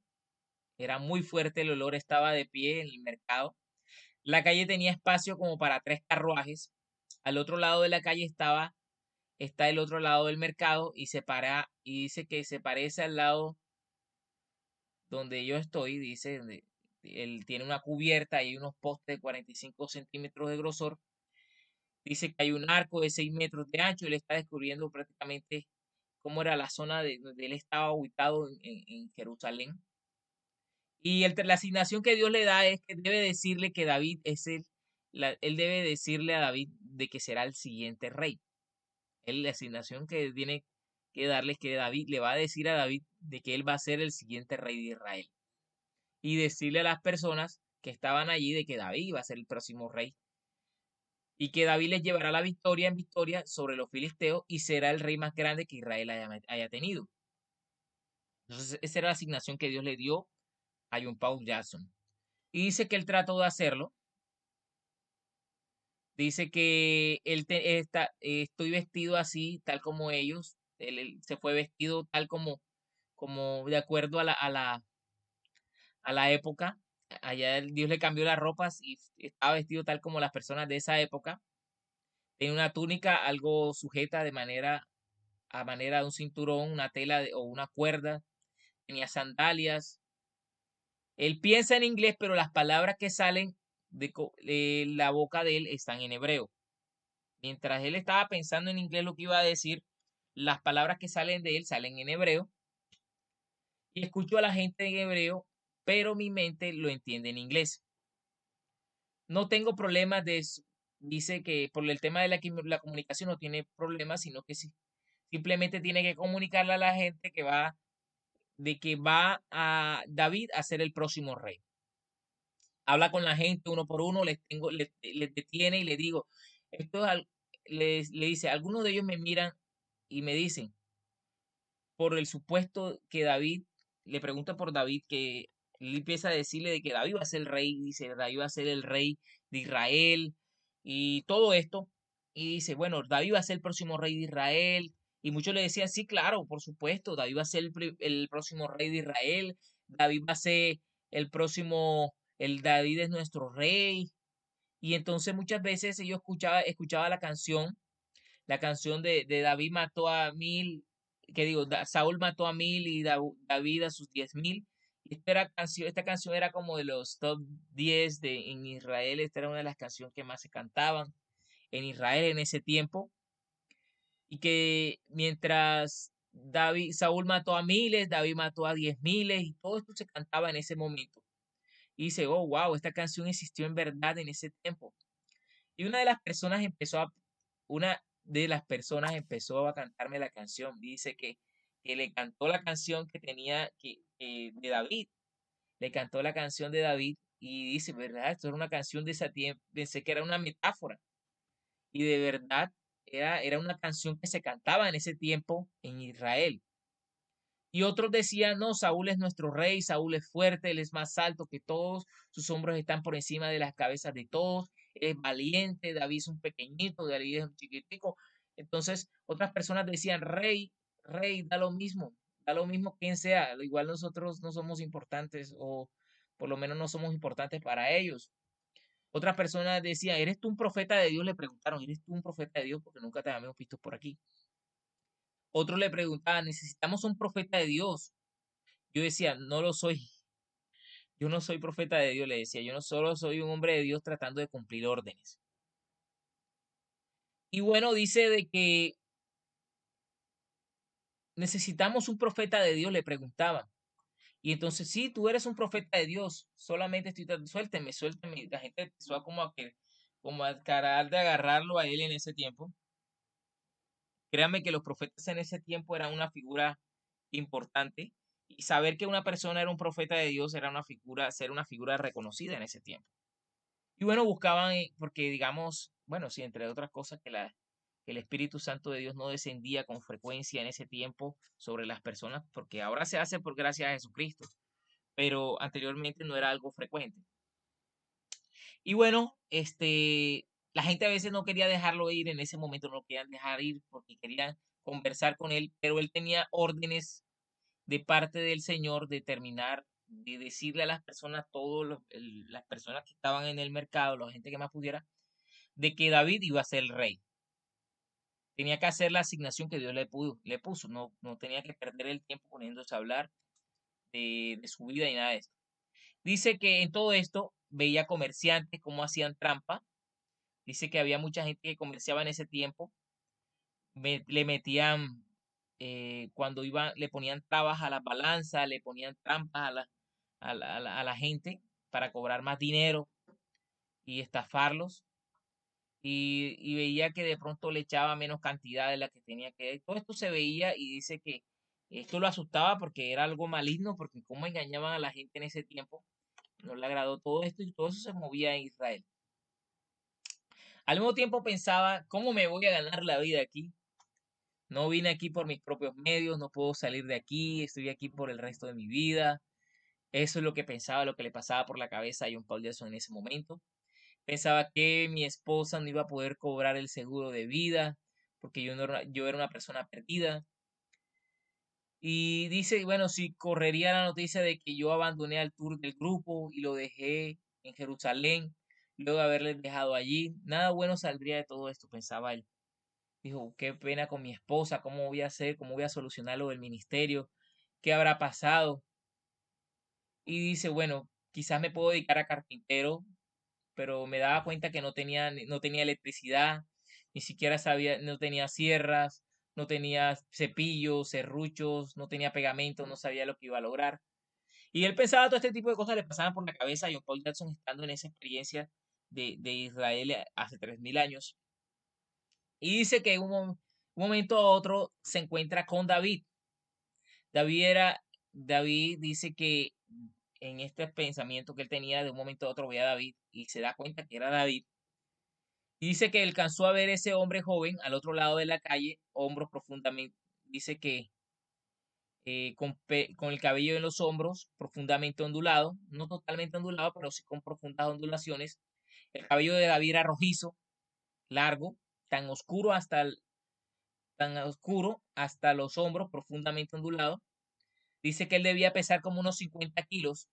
Era muy fuerte el olor, estaba de pie en el mercado. La calle tenía espacio como para 3 carruajes. Al otro lado de la calle está el otro lado del mercado y dice que se parece al lado donde yo estoy, dice, él tiene una cubierta y hay unos postes de 45 centímetros de grosor. Dice que hay un arco de 6 metros de ancho. Él está descubriendo prácticamente cómo era la zona donde él estaba ubicado en Jerusalén. Y la asignación que Dios le da es que debe decirle que David él debe decirle a David de que será el siguiente rey. La asignación que tiene que darle es que David le va a decir a David de que él va a ser el siguiente rey de Israel. Y decirle a las personas que estaban allí de que David iba a ser el próximo rey. Y que David les llevará la victoria en victoria sobre los filisteos y será el rey más grande que Israel haya tenido. Entonces, esa era la asignación que Dios le dio a John Paul Jackson. Y dice que él trató de hacerlo. Dice que estoy vestido así, tal como ellos. Él se fue vestido tal como de acuerdo a la época. Allá Dios le cambió las ropas y estaba vestido tal como las personas de esa época. Tenía una túnica algo sujeta a manera de un cinturón, una tela o una cuerda. Tenía sandalias. Él piensa en inglés, pero las palabras que salen de la boca de él están en hebreo. Mientras él estaba pensando en inglés lo que iba a decir, las palabras que salen de él salen en hebreo. Y escucho a la gente en hebreo, pero mi mente lo entiende en inglés. No tengo problemas dice que por el tema de la comunicación no tiene problemas, sino que simplemente tiene que comunicarle a la gente de que va a David a ser el próximo rey. Habla con la gente uno por uno, les detiene y le digo, esto le dice, algunos de ellos me miran y me dicen, por el supuesto que David, le pregunta por David, que él empieza a decirle de que David va a ser el rey, dice, David va a ser el rey de Israel y todo esto, y dice, bueno, David va a ser el próximo rey de Israel, y muchos le decían, sí, claro, por supuesto, David va a ser el próximo rey de Israel, David va a ser el próximo, el David es nuestro rey, y entonces muchas veces ellos escuchaba la canción de David mató a 1000, que digo, Saúl mató a 1000 y David a sus 10.000, esta canción era como de los top 10 en Israel. Esta era una de las canciones que más se cantaban en Israel en ese tiempo. Y que mientras Saúl mató a miles, David mató a 10.000, y todo esto se cantaba en ese momento. Y dice, oh, wow, esta canción existió en verdad en ese tiempo. Y una de las personas empezó a cantarme la canción. Dice que le cantó la canción que tenía de David. Le cantó la canción de David y dice, ¿verdad? Esto era una canción de ese tiempo. Pensé que era una metáfora. Y de verdad era una canción que se cantaba en ese tiempo en Israel. Y otros decían, no, Saúl es nuestro rey, Saúl es fuerte, él es más alto que todos, sus hombros están por encima de las cabezas de todos, él es valiente, David es un pequeñito, David es un chiquitico. Entonces, otras personas decían, rey, rey, da lo mismo quien sea, igual nosotros no somos importantes, o por lo menos no somos importantes para ellos. Otras personas decían, ¿eres tú un profeta de Dios? Le preguntaron, ¿eres tú un profeta de Dios? Porque nunca te habíamos visto por aquí. Otros le preguntaban, necesitamos un profeta de Dios. Yo decía, no lo soy. Yo no soy profeta de Dios, le decía. Yo no solo soy un hombre de Dios tratando de cumplir órdenes. Y bueno, dice de que necesitamos un profeta de Dios, le preguntaban. Y entonces, sí, tú eres un profeta de Dios. Solamente suélteme, suélteme. La gente empezó como a carar de agarrarlo a él en ese tiempo. Créanme que los profetas en ese tiempo eran una figura importante, y saber que una persona era un profeta de Dios era ser una figura reconocida en ese tiempo. Y bueno, buscaban, porque digamos, bueno, sí, entre otras cosas, que el Espíritu Santo de Dios no descendía con frecuencia en ese tiempo sobre las personas, porque ahora se hace por gracia a Jesucristo, pero anteriormente no era algo frecuente. Y bueno, la gente a veces no quería dejarlo ir en ese momento, no lo querían dejar ir porque querían conversar con él, pero él tenía órdenes de parte del Señor de terminar, de decirle a las personas, las personas que estaban en el mercado, la gente que más pudiera, de que David iba a ser el rey. Tenía que hacer la asignación que Dios le puso, no tenía que perder el tiempo poniéndose a hablar de su vida y nada de eso. Dice que en todo esto veía comerciantes cómo hacían trampa. Dice que había mucha gente que comerciaba en ese tiempo. Le metían, cuando iban, le ponían trabas a las balanzas, le ponían trampas a la gente para cobrar más dinero y estafarlos. Y veía que de pronto le echaba menos cantidad de la que tenía que. Todo esto se veía, y dice que esto lo asustaba porque era algo maligno, porque cómo engañaban a la gente en ese tiempo. No le agradó todo esto, y todo eso se movía en Israel. Al mismo tiempo pensaba, ¿cómo me voy a ganar la vida aquí? No vine aquí por mis propios medios, no puedo salir de aquí, estoy aquí por el resto de mi vida. Eso es lo que pensaba, lo que le pasaba por la cabeza a John Paul Jackson en ese momento. Pensaba que mi esposa no iba a poder cobrar el seguro de vida porque yo era una persona perdida. Y dice, bueno, si correría la noticia de que yo abandoné al tour del grupo y lo dejé en Jerusalén, luego de haberles dejado allí, nada bueno saldría de todo esto, pensaba él. Dijo, qué pena con mi esposa, ¿cómo voy a hacer? ¿Cómo voy a solucionar lo del ministerio? ¿Qué habrá pasado? Y dice, bueno, quizás me puedo dedicar a carpintero, pero me daba cuenta que no tenía electricidad, ni siquiera sabía, no tenía sierras, no tenía cepillos, serruchos, no tenía pegamento, no sabía lo que iba a lograr. Y él pensaba todo este tipo de cosas le pasaban por la cabeza a John Paul Jackson estando en esa experiencia de Israel hace 3.000 años. Y dice que en un momento a otro se encuentra con David. David era, David dice que en este pensamiento que él tenía, de un momento a otro ve a David y se da cuenta que era David. Y dice que alcanzó a ver ese hombre joven al otro lado de la calle, hombros profundamente, dice que con el cabello en los hombros profundamente ondulado, no totalmente ondulado, pero sí con profundas ondulaciones. El cabello de David era rojizo, largo, tan oscuro hasta los hombros, profundamente ondulado. Dice que él debía pesar como unos 50 kilos,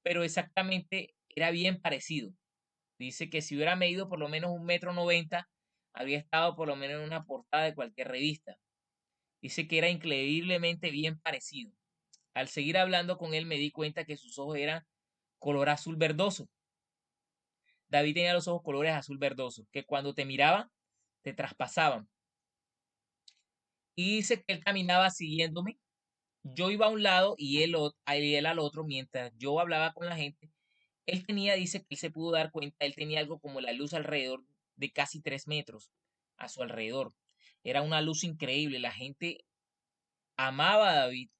pero exactamente era bien parecido. Dice que si hubiera medido por lo menos 1,90 m, había estado por lo menos en una portada de cualquier revista. Dice que era increíblemente bien parecido al seguir hablando con él me di cuenta que sus ojos eran color azul verdoso. David tenía los ojos colores azul verdoso, que cuando te miraba, te traspasaban. Y dice que él caminaba siguiéndome. Yo iba a un lado y él al otro, mientras yo hablaba con la gente. Él tenía, dice que él se pudo dar cuenta, él tenía algo como la luz alrededor de casi 3 metros a su alrededor. Era una luz increíble. La gente amaba a David.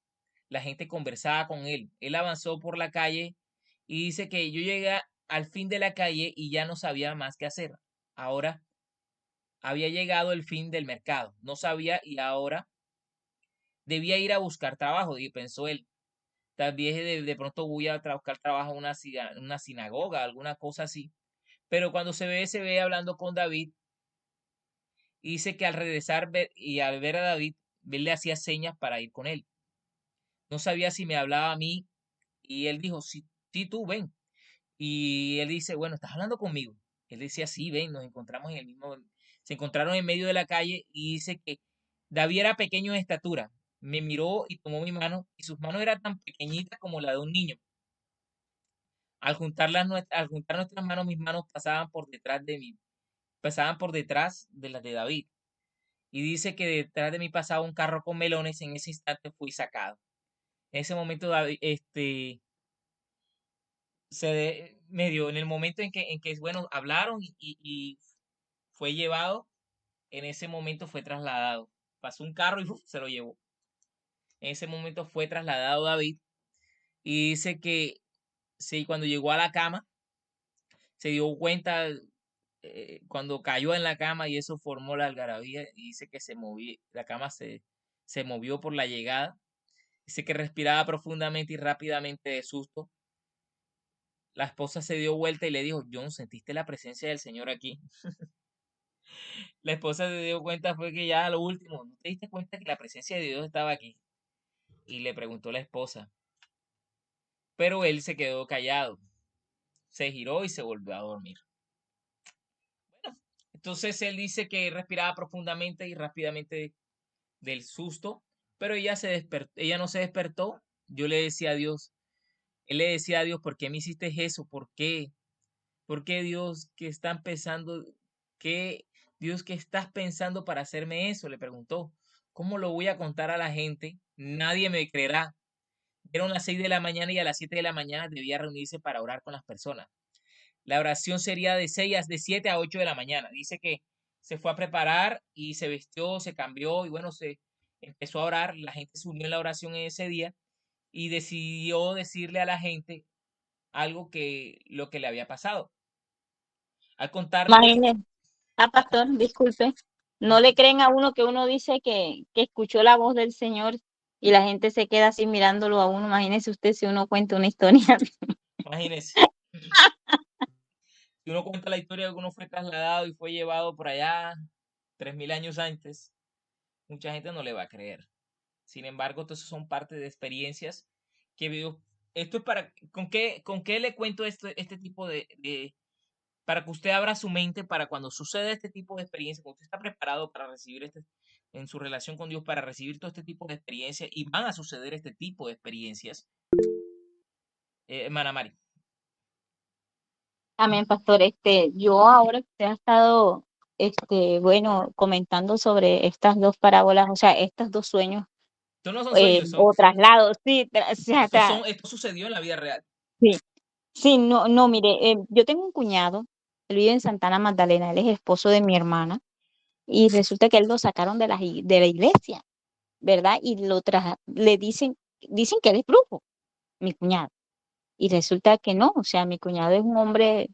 La gente conversaba con él. Él avanzó por la calle y dice que yo llegué al fin de la calle y ya no sabía más qué hacer. Ahora había llegado el fin del mercado. No sabía y ahora debía ir a buscar trabajo, y pensó él. Tal vez de pronto voy a buscar trabajo en una sinagoga, alguna cosa así. Pero cuando se ve hablando con David, y dice que al regresar y al ver a David, él le hacía señas para ir con él. No sabía si me hablaba a mí y él dijo, sí, sí, tú ven. Y él dice, bueno, ¿estás hablando conmigo? Él decía, sí, ven, nos encontramos en el mismo, se encontraron en medio de la calle y dice que David era pequeño de estatura. Me miró y tomó mi mano y sus manos eran tan pequeñitas como la de un niño. Al juntar nuestras manos, mis manos pasaban por detrás de mí, pasaban por detrás de las de David. Y dice que detrás de mí pasaba un carro con melones. En ese instante fui sacado. En ese momento David, medio, en el momento en que bueno, hablaron y fue llevado, en ese momento fue trasladado. Pasó un carro y ¡uf! Se lo llevó. En ese momento fue trasladado David y dice que sí, cuando llegó a la cama, se dio cuenta cuando cayó en la cama y eso formó la algarabía y dice que la cama se movió por la llegada. Dice que respiraba profundamente y rápidamente de susto. La esposa se dio vuelta y le dijo, John, ¿sentiste la presencia del Señor aquí? La esposa se dio cuenta fue que ya a lo último, ¿no te diste cuenta que la presencia de Dios estaba aquí? Y le preguntó la esposa. Pero él se quedó callado, se giró y se volvió a dormir. Bueno, entonces él dice que respiraba profundamente y rápidamente del susto, pero ella no se despertó. Yo le decía a Dios, él le decía a Dios, ¿por qué me hiciste eso? ¿Por qué? ¿Por qué Dios que están pensando, qué Dios que estás pensando para hacerme eso? Le preguntó. ¿Cómo lo voy a contar a la gente? Nadie me creerá. Eran las 6 de la mañana y a las 7 de la mañana debía reunirse para orar con las personas. La oración sería de 7 a 8 de la mañana. Dice que se fue a preparar y se vistió, se cambió y bueno, se empezó a orar. La gente se unió en la oración en ese día y decidió decirle a la gente algo que lo que le había pasado. Al contarle, Imagínense, pastor, disculpe, no le creen a uno que uno dice que escuchó la voz del Señor y la gente se queda así mirándolo a uno. Imagínese usted si uno cuenta una historia. imagínense, si uno cuenta la historia de que uno fue trasladado y fue llevado por allá 3000 años antes, mucha gente no le va a creer. Sin embargo, todas son parte de experiencias que vivo. Esto es para, ¿con qué le cuento este tipo para que usted abra su mente para cuando suceda este tipo de experiencia, cuando usted está preparado para recibir en su relación con Dios, para recibir todo este tipo de experiencias, y van a suceder este tipo de experiencias, hermana Mari. Amén, pastor. Yo ahora que usted ha estado, bueno, comentando sobre estas dos parábolas, o sea, estos dos sueños, Estos no son sueños, o traslados, sí, o sea, esto sucedió en la vida real. sí, sí, no, no, mire, yo tengo un cuñado, él vive en Santana Magdalena, él es esposo de mi hermana, y resulta que él lo sacaron de la iglesia, ¿verdad? Y le dicen que él es brujo, mi cuñado. Y resulta que no, o sea, mi cuñado es un hombre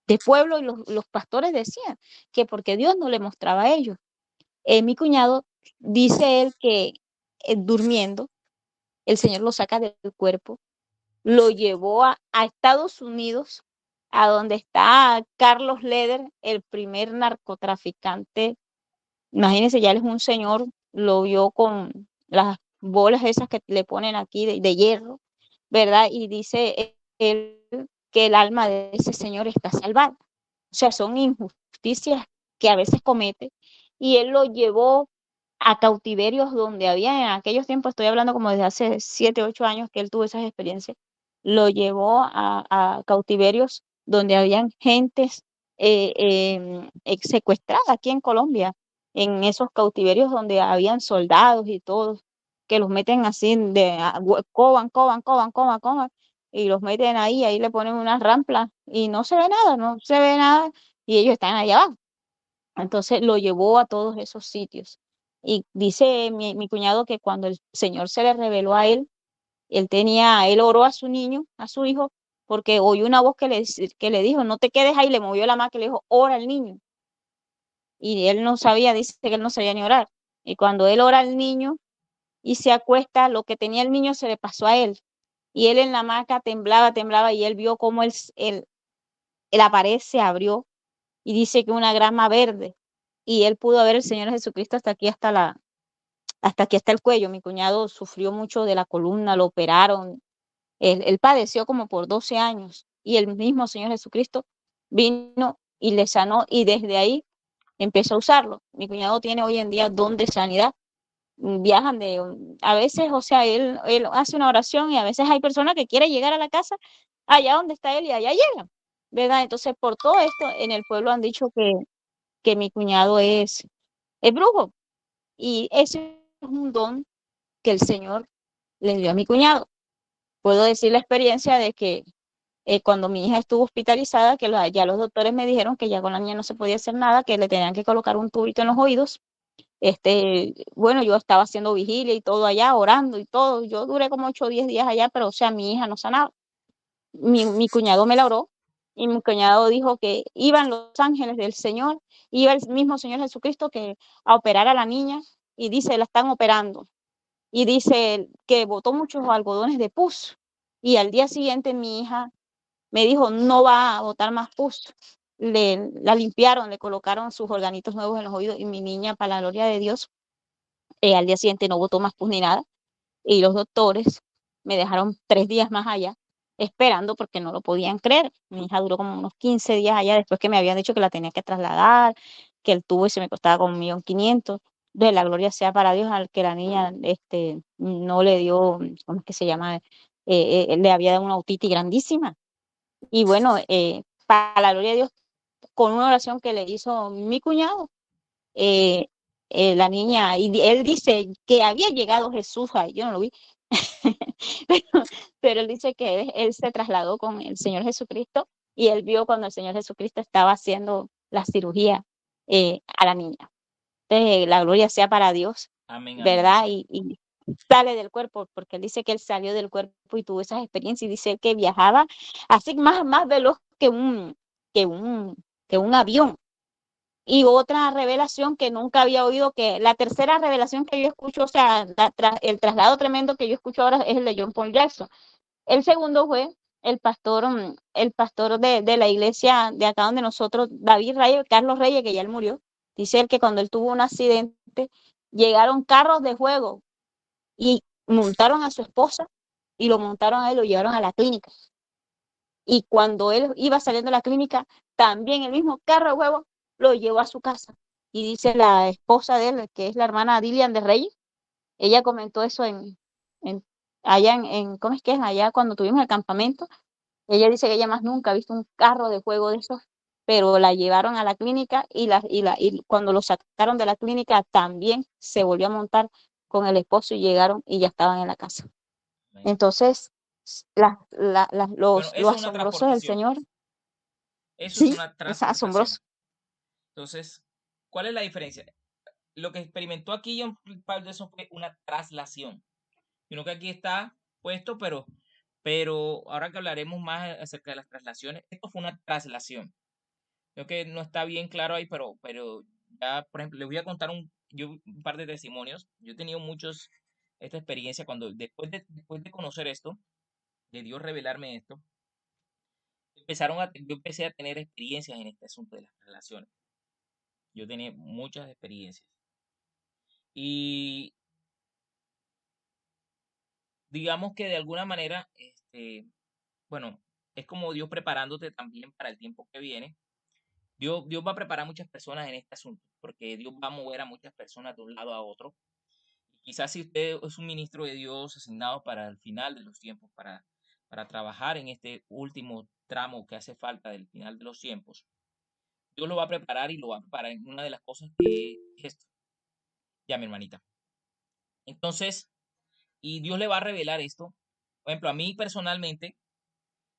de pueblo y los pastores decían que porque Dios no le mostraba a ellos. Mi cuñado dice él que durmiendo, el Señor lo saca del cuerpo, lo llevó a Estados Unidos, a donde está Carlos Leder, el primer narcotraficante. Imagínense, ya él es un señor, lo vio con las bolas esas que le ponen aquí de hierro, ¿verdad? Y dice él que el alma de ese señor está salvada. O sea, son injusticias que a veces comete. Y él lo llevó, a cautiverios donde había en aquellos tiempos, estoy hablando como desde hace 7, 8 años que él tuvo esas experiencias, lo llevó a cautiverios donde habían gentes secuestradas aquí en Colombia, en esos cautiverios donde habían soldados y todos, que los meten así, coban, y los meten ahí le ponen unas ramplas y no se ve nada, no se ve nada, y ellos están allá abajo. Entonces lo llevó a todos esos sitios. Y dice mi cuñado que cuando el Señor se le reveló a él, él oró a su niño, a su hijo, porque oyó una voz que le dijo, no te quedes ahí, le movió la mano que le dijo, ora al niño. Y él no sabía, dice que él no sabía ni orar. Y cuando él ora al niño y se acuesta, lo que tenía el niño se le pasó a él. Y él en la hamaca temblaba, y él vio cómo la pared se abrió y dice que una grama verde. Y él pudo ver el Señor Jesucristo hasta aquí, hasta el cuello. Mi cuñado sufrió mucho de la columna, lo operaron. Él padeció como por 12 años y el mismo Señor Jesucristo vino y le sanó y desde ahí empezó a usarlo. Mi cuñado tiene hoy en día don de sanidad. Viajan a veces, o sea, él hace una oración y a veces hay personas que quieren llegar a la casa allá donde está él y allá llegan, ¿verdad? Entonces, por todo esto, en el pueblo han dicho que mi cuñado es brujo. Y ese es un don que el Señor le dio a mi cuñado. Puedo decir la experiencia de que cuando mi hija estuvo hospitalizada, que ya los doctores me dijeron que ya con la niña no se podía hacer nada, que le tenían que colocar un tubito en los oídos. Bueno, yo estaba haciendo vigilia y todo allá, orando y todo. Yo duré como 8 o 10 días allá, pero o sea, mi hija no sanaba. Mi cuñado me la oró y mi cuñado dijo que iban los ángeles del Señor, iba el mismo Señor Jesucristo que a operar a la niña y dice, la están operando. Y dice que botó muchos algodones de pus. Y al día siguiente mi hija me dijo, no va a botar más pus. La limpiaron, le colocaron sus organitos nuevos en los oídos y mi niña, para la gloria de Dios, al día siguiente no botó más pus ni nada. Y los doctores me dejaron 3 días más allá esperando porque no lo podían creer. Mi hija duró como unos 15 días allá después que me habían dicho que la tenía que trasladar, que el tubo se me costaba como 1.500.000. De la gloria sea para Dios al que la niña no le dio, ¿cómo es que se llama? Le había dado una otitis grandísima. Y bueno, para la gloria de Dios, con una oración que le hizo mi cuñado, eh, la niña, y él dice que había llegado Jesús, ay, yo no lo vi, pero, pero él dice que él se trasladó con el Señor Jesucristo y él vio cuando el Señor Jesucristo estaba haciendo la cirugía a la niña. Entonces, la gloria sea para Dios, Amén, amén. ¿verdad? Y sale del cuerpo, porque él dice que él salió del cuerpo y tuvo esas experiencias y dice que viajaba así más veloz que un, que un avión. Y otra revelación que nunca había oído, que la tercera revelación que yo escucho, o sea, el traslado tremendo que yo escucho ahora es el de John Paul Jackson. El segundo fue el pastor de la iglesia de acá donde nosotros, David Reyes, Carlos Reyes, que ya él murió, dice él que cuando él tuvo un accidente, llegaron carros de juego y montaron a su esposa y lo montaron a él, lo llevaron a la clínica. Y cuando él iba saliendo de la clínica, también el mismo carro de juego lo llevó a su casa. Y dice la esposa de él, que es la hermana Dilian de Reyes, ella comentó eso en allá ¿cómo es que es? Allá cuando tuvimos el campamento, ella dice que ella más nunca ha visto un carro de juego de esos, pero la llevaron a la clínica y cuando lo sacaron de la clínica también se volvió a montar con el esposo y llegaron y ya estaban en la casa. Amén. Entonces, Bueno, lo eso es una asombroso del transportación. Señor, Eso es sí, una es transportación. asombroso. Entonces, ¿cuál es la diferencia? Lo que experimentó aquí John Paul Jackson fue una traslación. Sino que aquí está puesto, pero ahora que hablaremos más acerca de las traslaciones, esto fue una traslación. Creo que no está bien claro ahí, pero ya, por ejemplo, les voy a contar un par de testimonios. Yo he tenido esta experiencia cuando después de conocer esto, de Dios revelarme esto, yo empecé a tener experiencias en este asunto de las relaciones. Yo tenía muchas experiencias. Y digamos que de alguna manera, bueno, es como Dios preparándote también para el tiempo que viene. Dios va a preparar a muchas personas en este asunto, porque Dios va a mover a muchas personas de un lado a otro. Quizás si usted es un ministro de Dios asignado para el final de los tiempos, para trabajar en este último tramo que hace falta del final de los tiempos, Dios lo va a preparar y lo va a preparar en una de las cosas que es esto. Ya, mi hermanita. Entonces, y Dios le va a revelar esto. Por ejemplo, a mí personalmente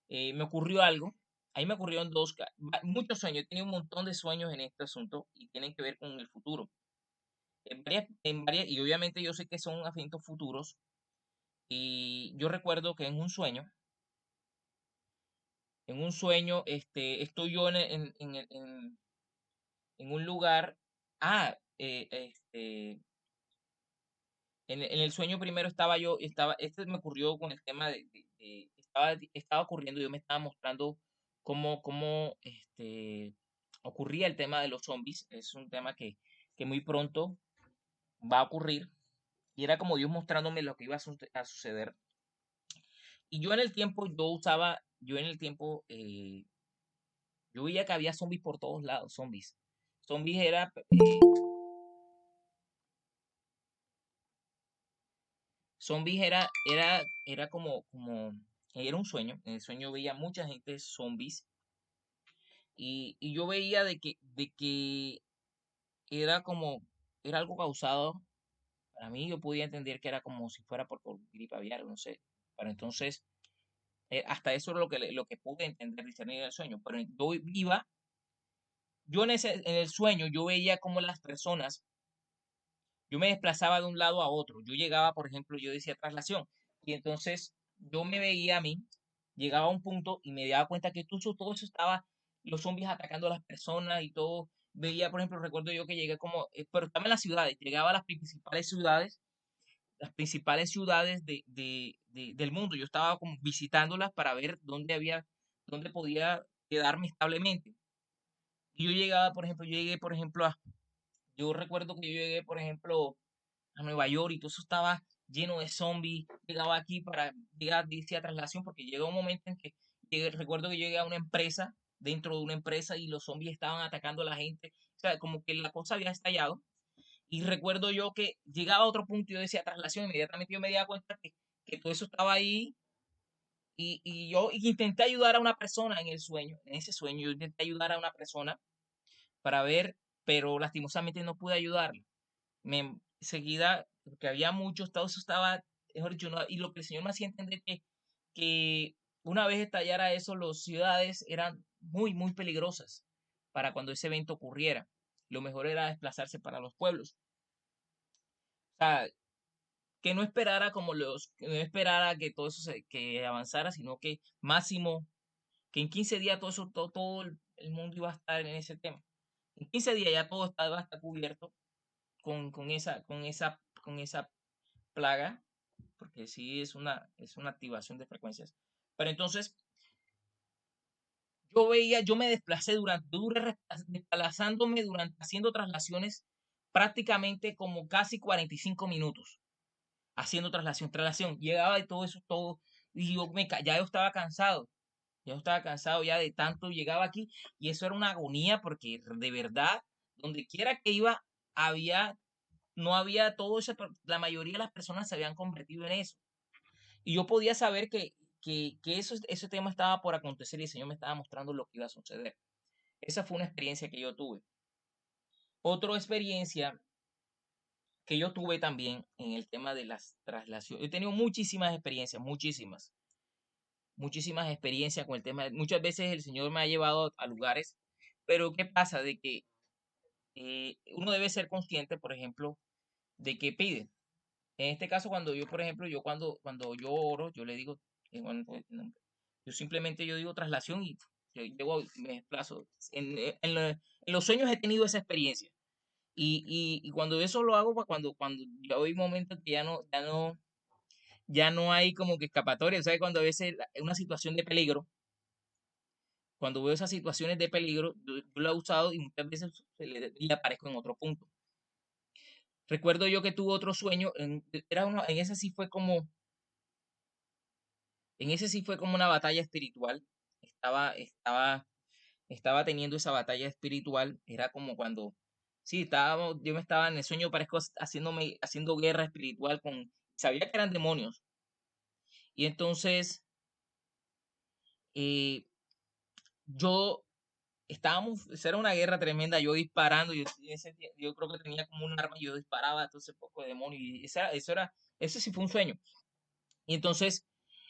me ocurrió algo. A mí me ocurrieron muchos sueños. He tenido un montón de sueños en este asunto y tienen que ver con el futuro. Y obviamente yo sé que son asuntos futuros. Y yo recuerdo que en un sueño, estoy yo en un lugar. Ah, en el sueño primero este me ocurrió con el tema estaba ocurriendo, yo me estaba mostrando cómo ocurría el tema de los zombies. Es un tema que muy pronto va a ocurrir. Y era como Dios mostrándome lo que iba a suceder. Y yo en el tiempo, yo veía que había zombies por todos lados, zombies. Zombies era, zombies era era un sueño. En el sueño veía mucha gente zombies y yo veía de que era como, era algo causado. Para mí yo podía entender que era como si fuera por gripe aviar, no sé. Pero entonces, hasta eso es lo que pude entender, discernir en el sueño. Pero en el sueño, yo veía como las personas, yo me desplazaba de un lado a otro. Yo llegaba, por ejemplo, yo decía traslación. Y entonces yo me veía a mí, llegaba a un punto y me daba cuenta que todo eso estaba, los zombies atacando a las personas y todo. Veía, por ejemplo, recuerdo yo que llegué pero estaba en las ciudades, llegaba a las principales ciudades del mundo. Yo estaba como visitándolas para ver dónde podía quedarme establemente. Y yo llegué, por ejemplo, yo recuerdo que yo llegué, por ejemplo, a Nueva York y todo eso estaba lleno de zombies. Llegaba aquí para llegar, dice, a traslación, porque llegó un momento en que recuerdo que llegué a una empresa, dentro de una empresa, y los zombies estaban atacando a la gente. O sea, como que la cosa había estallado. Y recuerdo yo que llegaba a otro punto y yo decía traslación, inmediatamente yo me di cuenta que todo eso estaba ahí. Y yo intenté ayudar a una persona en el sueño, en ese sueño, yo intenté ayudar a una persona para ver, pero lastimosamente no pude ayudarla. Enseguida, porque había muchos, todo eso estaba, mejor dicho, y lo que el Señor me hacía entender que una vez estallara eso, las ciudades eran muy, muy peligrosas para cuando ese evento ocurriera. Lo mejor era desplazarse para los pueblos. O sea, que no esperara que todo eso que avanzara, sino que máximo, que en 15 días todo eso, todo el mundo iba a estar en ese tema. En 15 días ya todo iba a estar cubierto con esa plaga, porque sí es una activación de frecuencias. Pero entonces, yo me desplacé duré desplazándome haciendo traslaciones prácticamente como casi 45 minutos, haciendo traslación. Llegaba y todo eso, todo, y ya yo estaba cansado ya de tanto, llegaba aquí, y eso era una agonía, porque de verdad, donde quiera que iba, no había todo eso, la mayoría de las personas se habían convertido en eso. Y yo podía saber que ese tema estaba por acontecer y el Señor me estaba mostrando lo que iba a suceder. Esa fue una experiencia que yo tuve. Otra experiencia que yo tuve también en el tema de las traslaciones. He tenido muchísimas experiencias con el tema. Muchas veces el Señor me ha llevado a lugares, pero ¿qué pasa? De que uno debe ser consciente, por ejemplo, de que pide. En este caso, cuando yo, por ejemplo, cuando yo oro, yo le digo, bueno, pues, no, yo simplemente yo digo traslación y yo me desplazo. En los sueños he tenido esa experiencia. Y cuando eso lo hago, pues cuando ya hay momentos que ya no hay como que escapatoria. ¿Sabes? Cuando a veces una situación de peligro, cuando veo esas situaciones de peligro, yo lo he usado y muchas veces le aparezco en otro punto. Recuerdo yo que tuve otro sueño, en ese sí fue como una batalla espiritual. Estaba estaba teniendo esa batalla espiritual, era como cuando, sí, yo me estaba en el sueño, parezco haciendo guerra espiritual sabía que eran demonios. Y entonces, eh, yo esa era una guerra tremenda, yo disparando, yo creo que tenía como un arma, y yo disparaba a todo ese poco de demonios, y ese sí fue un sueño. Y entonces,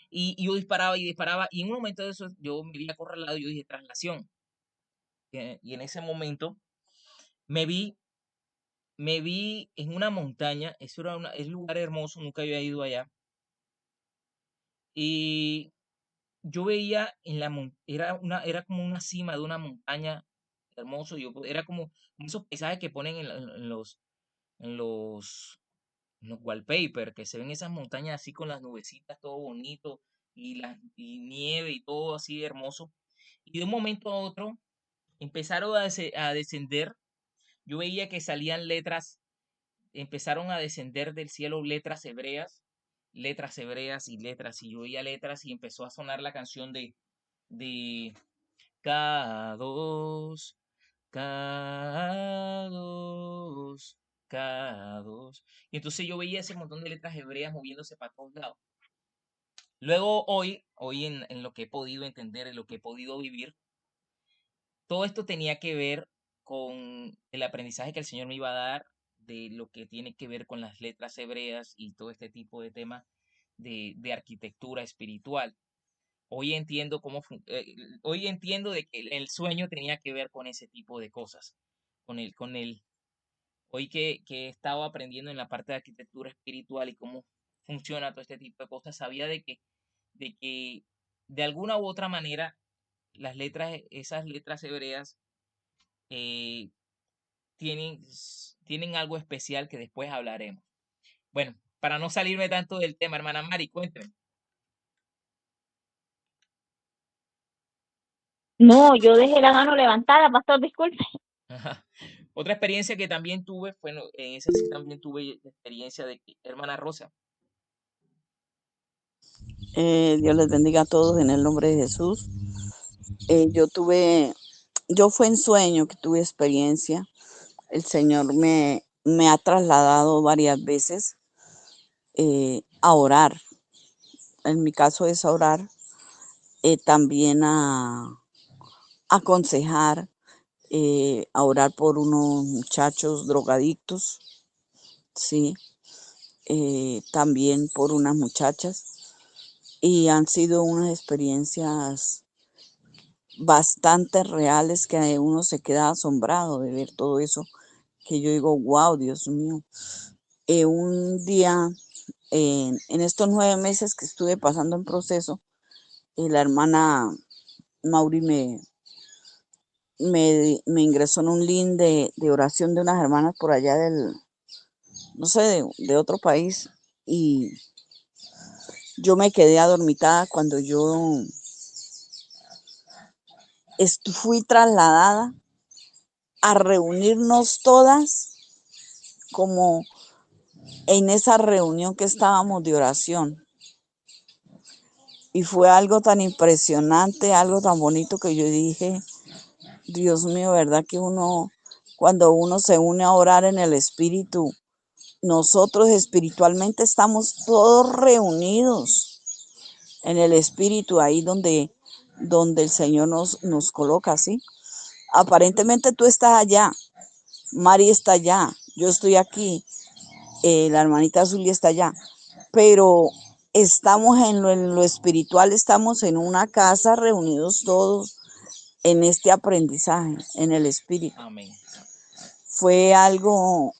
y yo disparaba, y en un momento de eso yo me vi acorralado y yo dije, traslación. Y en ese momento me vi, me vi en una montaña, es un lugar hermoso, nunca había ido allá, y yo veía era como una cima de una montaña hermoso, era como esos paisajes que ponen en los, en los wallpaper, que se ven esas montañas así con las nubecitas, todo bonito, y nieve y todo así hermoso. Y de un momento a otro empezaron a descender, yo veía que salían letras, empezaron a descender del cielo letras hebreas y letras, y yo oía letras y empezó a sonar la canción de K2, K2, K2. Y entonces yo veía ese montón de letras hebreas moviéndose para todos lados. Luego hoy en lo que he podido entender, en lo que he podido vivir, todo esto tenía que ver con el aprendizaje que el Señor me iba a dar de lo que tiene que ver con las letras hebreas y todo este tipo de temas de arquitectura espiritual. Hoy entiendo hoy entiendo de que el sueño tenía que ver con ese tipo de cosas. Hoy que he estado aprendiendo en la parte de arquitectura espiritual y cómo funciona todo este tipo de cosas, sabía de que de alguna u otra manera esas letras hebreas eh, tienen algo especial que después hablaremos. Bueno, para no salirme tanto del tema, hermana Mari, cuénteme. No, yo dejé la mano levantada, pastor, disculpe. Ajá. Otra experiencia que también tuve, bueno, en esa sí también tuve la experiencia de que, hermana Rosa. Dios les bendiga a todos en el nombre de Jesús. Yo fue en sueño que tuve experiencia. El Señor me ha trasladado varias veces a orar. En mi caso es a orar, también a aconsejar, a orar por unos muchachos drogadictos, sí, también por unas muchachas. Y han sido unas experiencias bastante reales que uno se queda asombrado de ver todo eso, que yo digo, wow, Dios mío. Un día, en estos 9 meses que estuve pasando en proceso, la hermana Mauri me ingresó en un link de oración de unas hermanas por allá no sé, de otro país, y yo me quedé adormitada cuando yo fui trasladada a reunirnos todas como en esa reunión que estábamos de oración. Y fue algo tan impresionante, algo tan bonito que yo dije, Dios mío, ¿verdad que cuando uno se une a orar en el Espíritu, nosotros espiritualmente estamos todos reunidos en el Espíritu, ahí donde el Señor nos coloca, ¿sí? Aparentemente tú estás allá, Mari está allá, yo estoy aquí, la hermanita Zulia está allá, pero estamos en lo espiritual, estamos en una casa reunidos todos en este aprendizaje, en el espíritu. Amén. Fue algo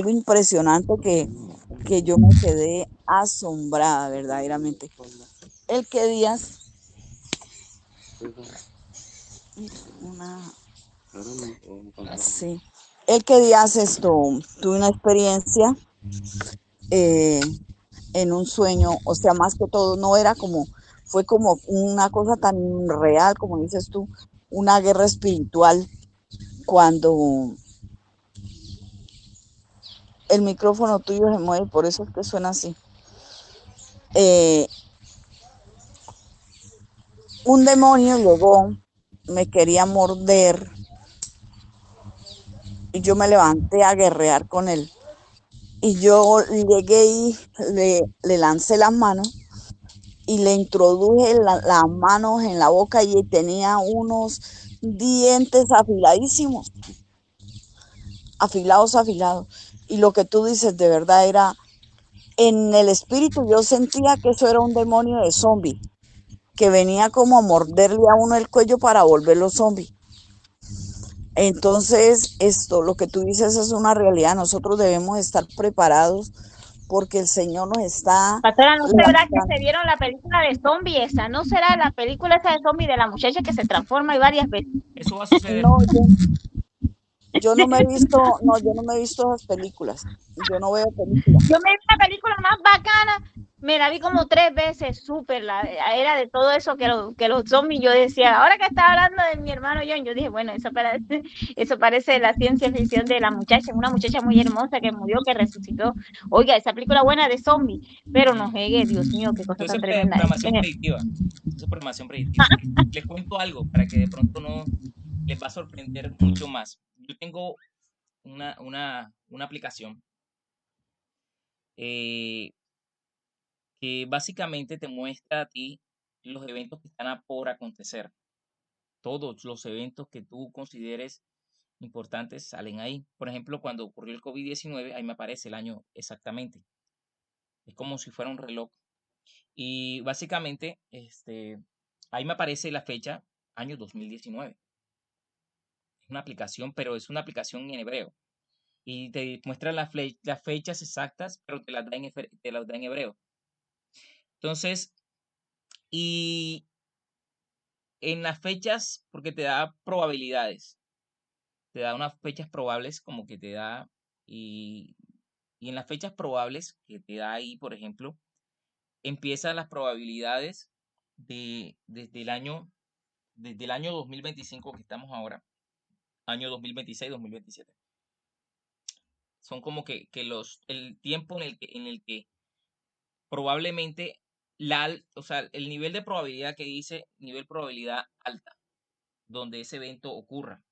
impresionante que yo me quedé asombrada verdaderamente. El que días, sí, el que días tuve una experiencia eh, en un sueño, o sea, más que todo, fue como una cosa tan real, como dices tú, una guerra espiritual, cuando el micrófono tuyo se mueve, por eso es que suena así. Un demonio llegó, me quería morder y yo me levanté a guerrear con él. Y yo llegué y le lancé las manos y le introduje las manos en la boca y tenía unos dientes afiladísimos, afilados, afilados. Y lo que tú dices de verdad era, en el espíritu yo sentía que eso era un demonio de zombie, que venía como a morderle a uno el cuello para volverlo zombie. Entonces, lo que tú dices es una realidad. Nosotros debemos estar preparados porque el Señor nos está Pastora, ¿no será que se levantando. vieron la película de zombie esa? ¿No será la película esa de zombie de la muchacha que se transforma y varias veces? Eso va a suceder. No, yo no me he visto, no, yo no me he visto esas películas. Yo no veo películas. Yo me vi la película más bacana, me la vi como 3 veces, súper, era de todo eso que los zombies, yo decía, ahora que estaba hablando de mi hermano John, yo dije, bueno, eso parece la ciencia ficción de la muchacha, una muchacha muy hermosa que murió, que resucitó. Oiga, esa película buena de zombies, pero no llegué, Dios mío, qué cosa Entonces, tan tremenda es. programación predictiva. Eso es programación predictiva. Les cuento algo para que de pronto no les va a sorprender mucho más. Yo tengo una aplicación eh, que básicamente te muestra a ti los eventos que están por acontecer. Todos los eventos que tú consideres importantes salen ahí. Por ejemplo, cuando ocurrió el COVID-19, ahí me aparece el año exactamente. Es como si fuera un reloj. Y básicamente, ahí me aparece la fecha, año 2019. Es una aplicación, pero es una aplicación en hebreo. Y te muestra las fechas exactas, pero te las da en hebreo. Entonces, y en las fechas, porque te da probabilidades, te da unas fechas probables como que te da, y, y en las fechas probables que te da ahí, por ejemplo, empiezan las probabilidades desde el año 2025 que estamos ahora, año 2026-2027. Son como que el tiempo en el que probablemente o sea, el nivel de probabilidad que dice nivel probabilidad alta, donde ese evento ocurra.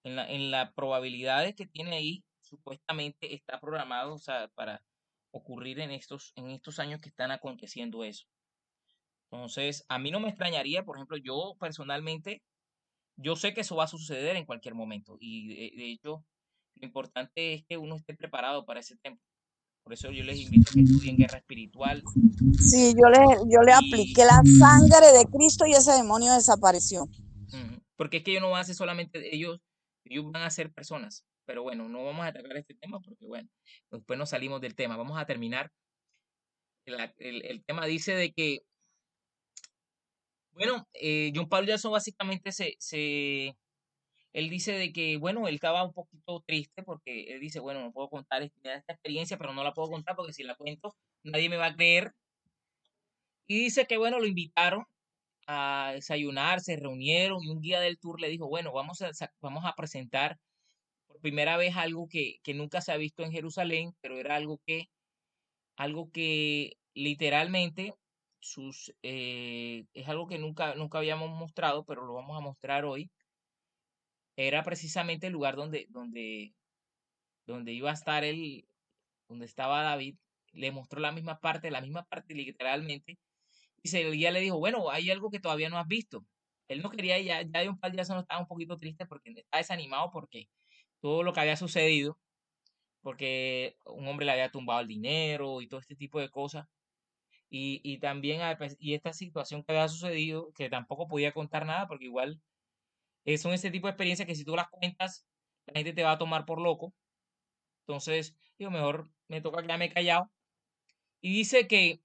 En la probabilidades que tiene ahí, supuestamente está programado, o sea, para ocurrir en estos años que están aconteciendo eso. Entonces, a mí no me extrañaría, por ejemplo, yo personalmente, yo sé que eso va a suceder en cualquier momento y de hecho, lo importante es que uno esté preparado para ese tiempo. Por eso yo les invito a que estudien guerra espiritual Sí, yo le y apliqué la sangre de Cristo y ese demonio desapareció. porque es que ellos no van a ser solamente ellos van a ser personas. Pero bueno, no vamos a atacar este tema porque bueno, después nos salimos del tema. Vamos a terminar. El tema dice de que, bueno, John Paul Jackson básicamente él dice de que, bueno, él estaba un poquito triste porque él dice, bueno, no puedo contar esta experiencia, pero no la puedo contar porque si la cuento nadie me va a creer. Y dice que, bueno, lo invitaron a desayunar, se reunieron y un guía del tour le dijo, bueno, vamos a presentar por primera vez algo que nunca se ha visto en Jerusalén, pero era algo que literalmente es algo que nunca habíamos mostrado, pero lo vamos a mostrar hoy. Era precisamente el lugar donde iba a estar donde estaba David. Le mostró la misma parte literalmente. Y el guía le dijo, bueno, hay algo que todavía no has visto. Él no quería, ya de un par de días no estaba un poquito triste porque estaba desanimado porque todo lo que había sucedido, porque un hombre le había tumbado el dinero y todo este tipo de cosas. Y también y esta situación que había sucedido, que tampoco podía contar nada, porque igual son ese tipo de experiencias que si tú las cuentas, la gente te va a tomar por loco. Entonces, digo, mejor me toca quedarme callado. Y dice que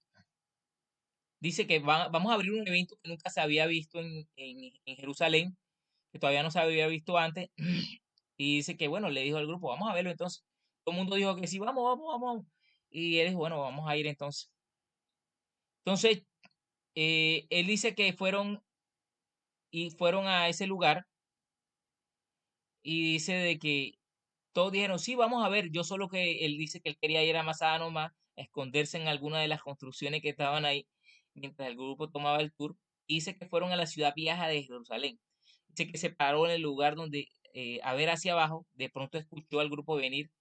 vamos a abrir un evento que nunca se había visto en Jerusalén, que todavía no se había visto antes. Y dice que, bueno, le dijo al grupo, vamos a verlo entonces. Todo el mundo dijo que sí, vamos, vamos, vamos. Y él dijo, bueno, vamos a ir entonces. Entonces, él dice que fueron a ese lugar y dice de que todos dijeron, sí, vamos a ver. Yo solo que él dice que él quería ir a Masada nomás, a esconderse en alguna de las construcciones que estaban ahí, mientras el grupo tomaba el tour. Y dice que fueron a la ciudad vieja de Jerusalén. Dice que se paró en el lugar donde, a ver hacia abajo, de pronto escuchó al grupo venir,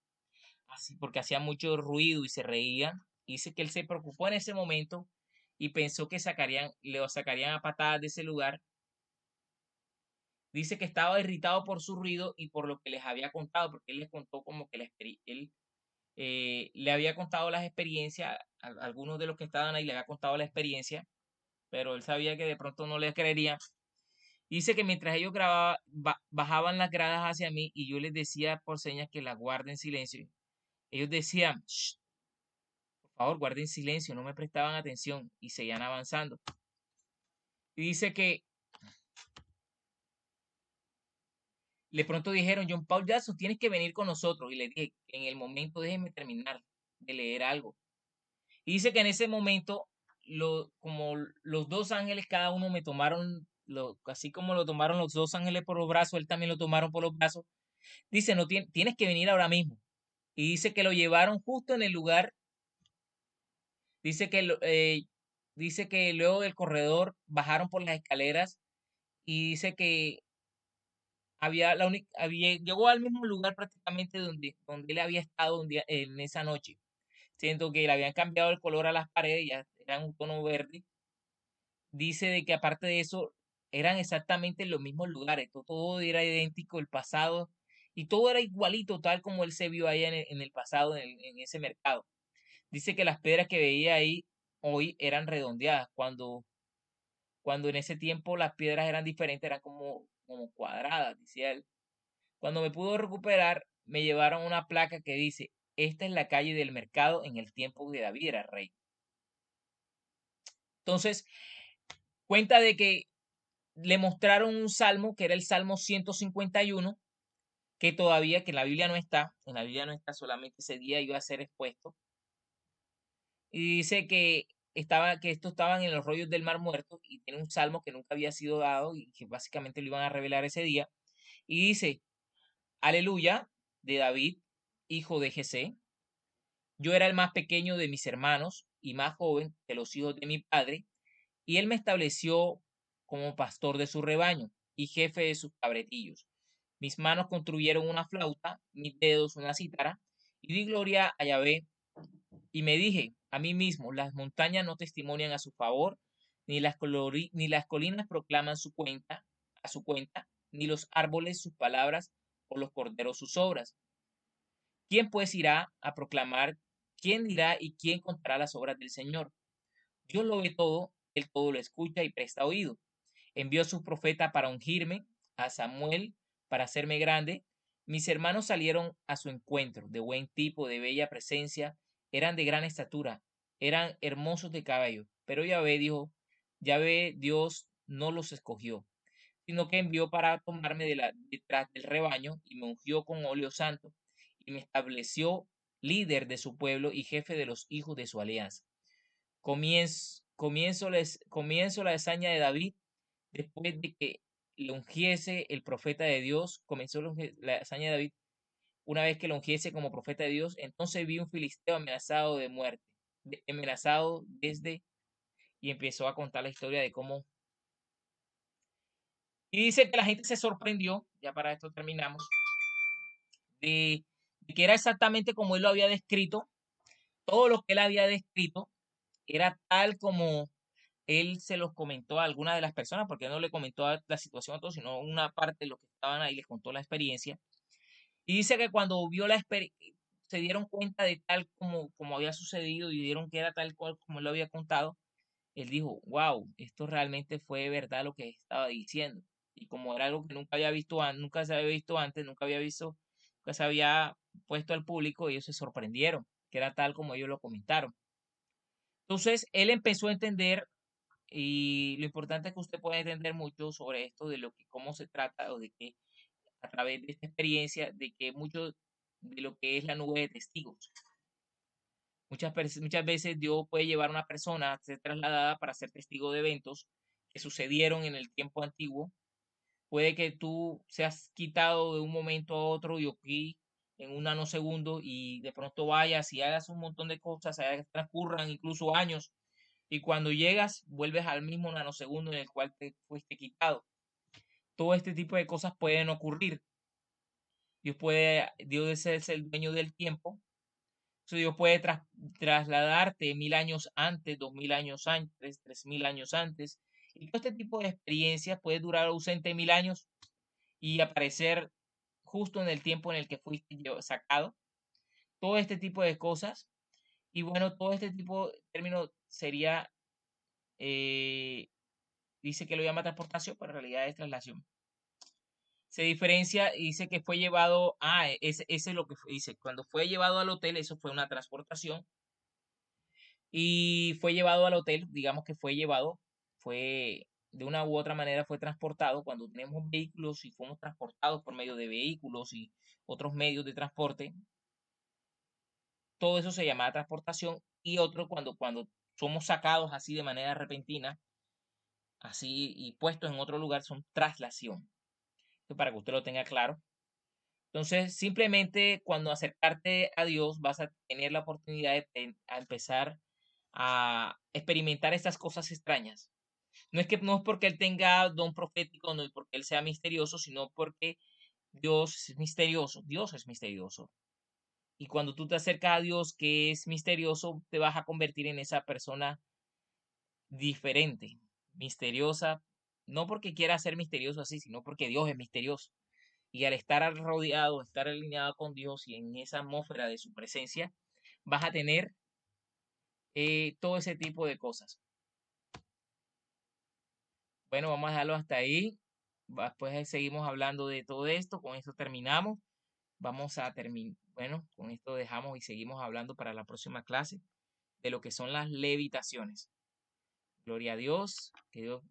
así, porque hacía mucho ruido y se reían. Dice que él se preocupó en ese momento y pensó que le sacarían a patadas de ese lugar. Dice que estaba irritado por su ruido y por lo que les había contado, porque él les contó como que él le había contado las experiencias, algunos de los que estaban ahí le había contado la experiencia, pero él sabía que de pronto no les creerían. Dice que mientras ellos bajaban las gradas hacia mí y yo les decía por señas que la guarden silencio, ellos decían, "Shh, por favor, guarden silencio", no me prestaban atención y seguían avanzando. Y dice que de pronto dijeron, John Paul Jackson, tienes que venir con nosotros. Y le dije, en el momento déjenme terminar de leer algo. Y dice que en ese momento, como los dos ángeles, cada uno me tomaron, así como lo tomaron los dos ángeles por los brazos, él también lo tomaron por los brazos. Dice, no tienes que venir ahora mismo. Y dice que lo llevaron justo en el lugar. Dice que, dice que luego del corredor bajaron por las escaleras y dice que llegó al mismo lugar prácticamente donde él había estado en esa noche. Siento que le habían cambiado el color a las paredes, ya eran un tono verde. Dice de que aparte de eso, eran exactamente los mismos lugares, todo era idéntico, el pasado, y todo era igualito, tal como él se vio ahí en el pasado, en ese mercado. Dice que las piedras que veía ahí hoy eran redondeadas, cuando en ese tiempo las piedras eran diferentes, eran como cuadradas, decía él. Cuando me pudo recuperar, me llevaron una placa que dice, esta es la calle del mercado en el tiempo de David era rey. Entonces, cuenta de que le mostraron un salmo, que era el Salmo 151, que en la Biblia no está, en la Biblia no está, solamente ese día iba a ser expuesto. Y dice que esto estaban en los rollos del Mar Muerto y tiene un salmo que nunca había sido dado y que básicamente lo iban a revelar ese día. Y dice, Aleluya, de David, hijo de Jesé. Yo era el más pequeño de mis hermanos y más joven de los hijos de mi padre, y él me estableció como pastor de su rebaño y jefe de sus cabretillos. Mis manos construyeron una flauta, mis dedos una cítara, y di gloria a Yahvé, y me dije a mí mismo, las montañas no testimonian a su favor, ni las colinas proclaman a su cuenta, ni los árboles sus palabras, o los corderos sus obras. ¿Quién pues irá a proclamar? ¿Quién dirá y quién contará las obras del Señor? Dios lo ve todo, él todo lo escucha y presta oído. Envió a su profeta para ungirme, a Samuel para hacerme grande. Mis hermanos salieron a su encuentro, de buen tipo, de bella presencia, eran de gran estatura, eran hermosos de cabello. Pero Yahvé Dios no los escogió, sino que envió para tomarme detrás del rebaño y me ungió con óleo santo y me estableció líder de su pueblo y jefe de los hijos de su alianza. Comienzo la hazaña de David después de que le ungiese el profeta de Dios. Comenzó la hazaña de David una vez que lo ungiese como profeta de Dios. Entonces vi un filisteo amenazado de muerte, amenazado y empezó a contar la historia de cómo. Y dice que la gente se sorprendió, ya para esto terminamos, de que era exactamente como él lo había descrito. Todo lo que él había descrito era tal como él se los comentó a alguna de las personas, porque no le comentó la situación a todos, sino una parte de los que estaban ahí les contó la experiencia. Y dice que cuando vio la experiencia, se dieron cuenta de tal como había sucedido y dieron que era tal cual como él lo había contado, él dijo, wow, esto realmente fue verdad lo que estaba diciendo. Y como era algo que nunca había visto antes, nunca se había visto antes, nunca se había puesto al público, ellos se sorprendieron, que era tal como ellos lo comentaron. Entonces, él empezó a entender, y lo importante es que usted pueda entender mucho sobre esto, de lo que, cómo se trata, o de que a través de esta experiencia, de que mucho de lo que es la nube de testigos. Muchas veces Dios puede llevar a una persona a ser trasladada para ser testigo de eventos que sucedieron en el tiempo antiguo. Puede que tú seas quitado de un momento a otro y aquí en un nanosegundo y de pronto vayas y hagas un montón de cosas, transcurran incluso años y cuando llegas vuelves al mismo nanosegundo en el cual te fuiste quitado. todo este tipo de cosas pueden ocurrir. Dios es el dueño del tiempo. Entonces Dios puede trasladarte 1000 años antes, 2000 años antes, 3000 años antes. Y todo este tipo de experiencias puede durar ausente 1000 años y aparecer justo en el tiempo en el que fuiste sacado. Todo este tipo de cosas. Y bueno, todo este tipo de término sería, dice que lo llama transportación, pero en realidad es traslación. Se diferencia y dice que fue llevado, ese es lo que dice, cuando fue llevado al hotel, eso fue una transportación, y fue llevado al hotel, digamos que fue llevado, fue de una u otra manera fue transportado, cuando tenemos vehículos y fuimos transportados por medio de vehículos y otros medios de transporte, todo eso se llama transportación, y otro cuando somos sacados así de manera repentina, así y puestos en otro lugar, son traslación. Esto para que usted lo tenga claro. Entonces, simplemente cuando acercarte a Dios vas a tener la oportunidad de a empezar a experimentar estas cosas extrañas. No es porque Él tenga don profético, no es porque Él sea misterioso, sino porque Dios es misterioso. Dios es misterioso. Y cuando tú te acercas a Dios, que es misterioso, te vas a convertir en esa persona diferente, misteriosa, no porque quiera ser misterioso así, sino porque Dios es misterioso. Y al estar rodeado, estar alineado con Dios y en esa atmósfera de su presencia, vas a tener todo ese tipo de cosas. Bueno, vamos a dejarlo hasta ahí. Después seguimos hablando de todo esto. Con esto terminamos. Vamos a terminar. Bueno, con esto dejamos y seguimos hablando para la próxima clase de lo que son las levitaciones. Gloria a Dios. Que Dios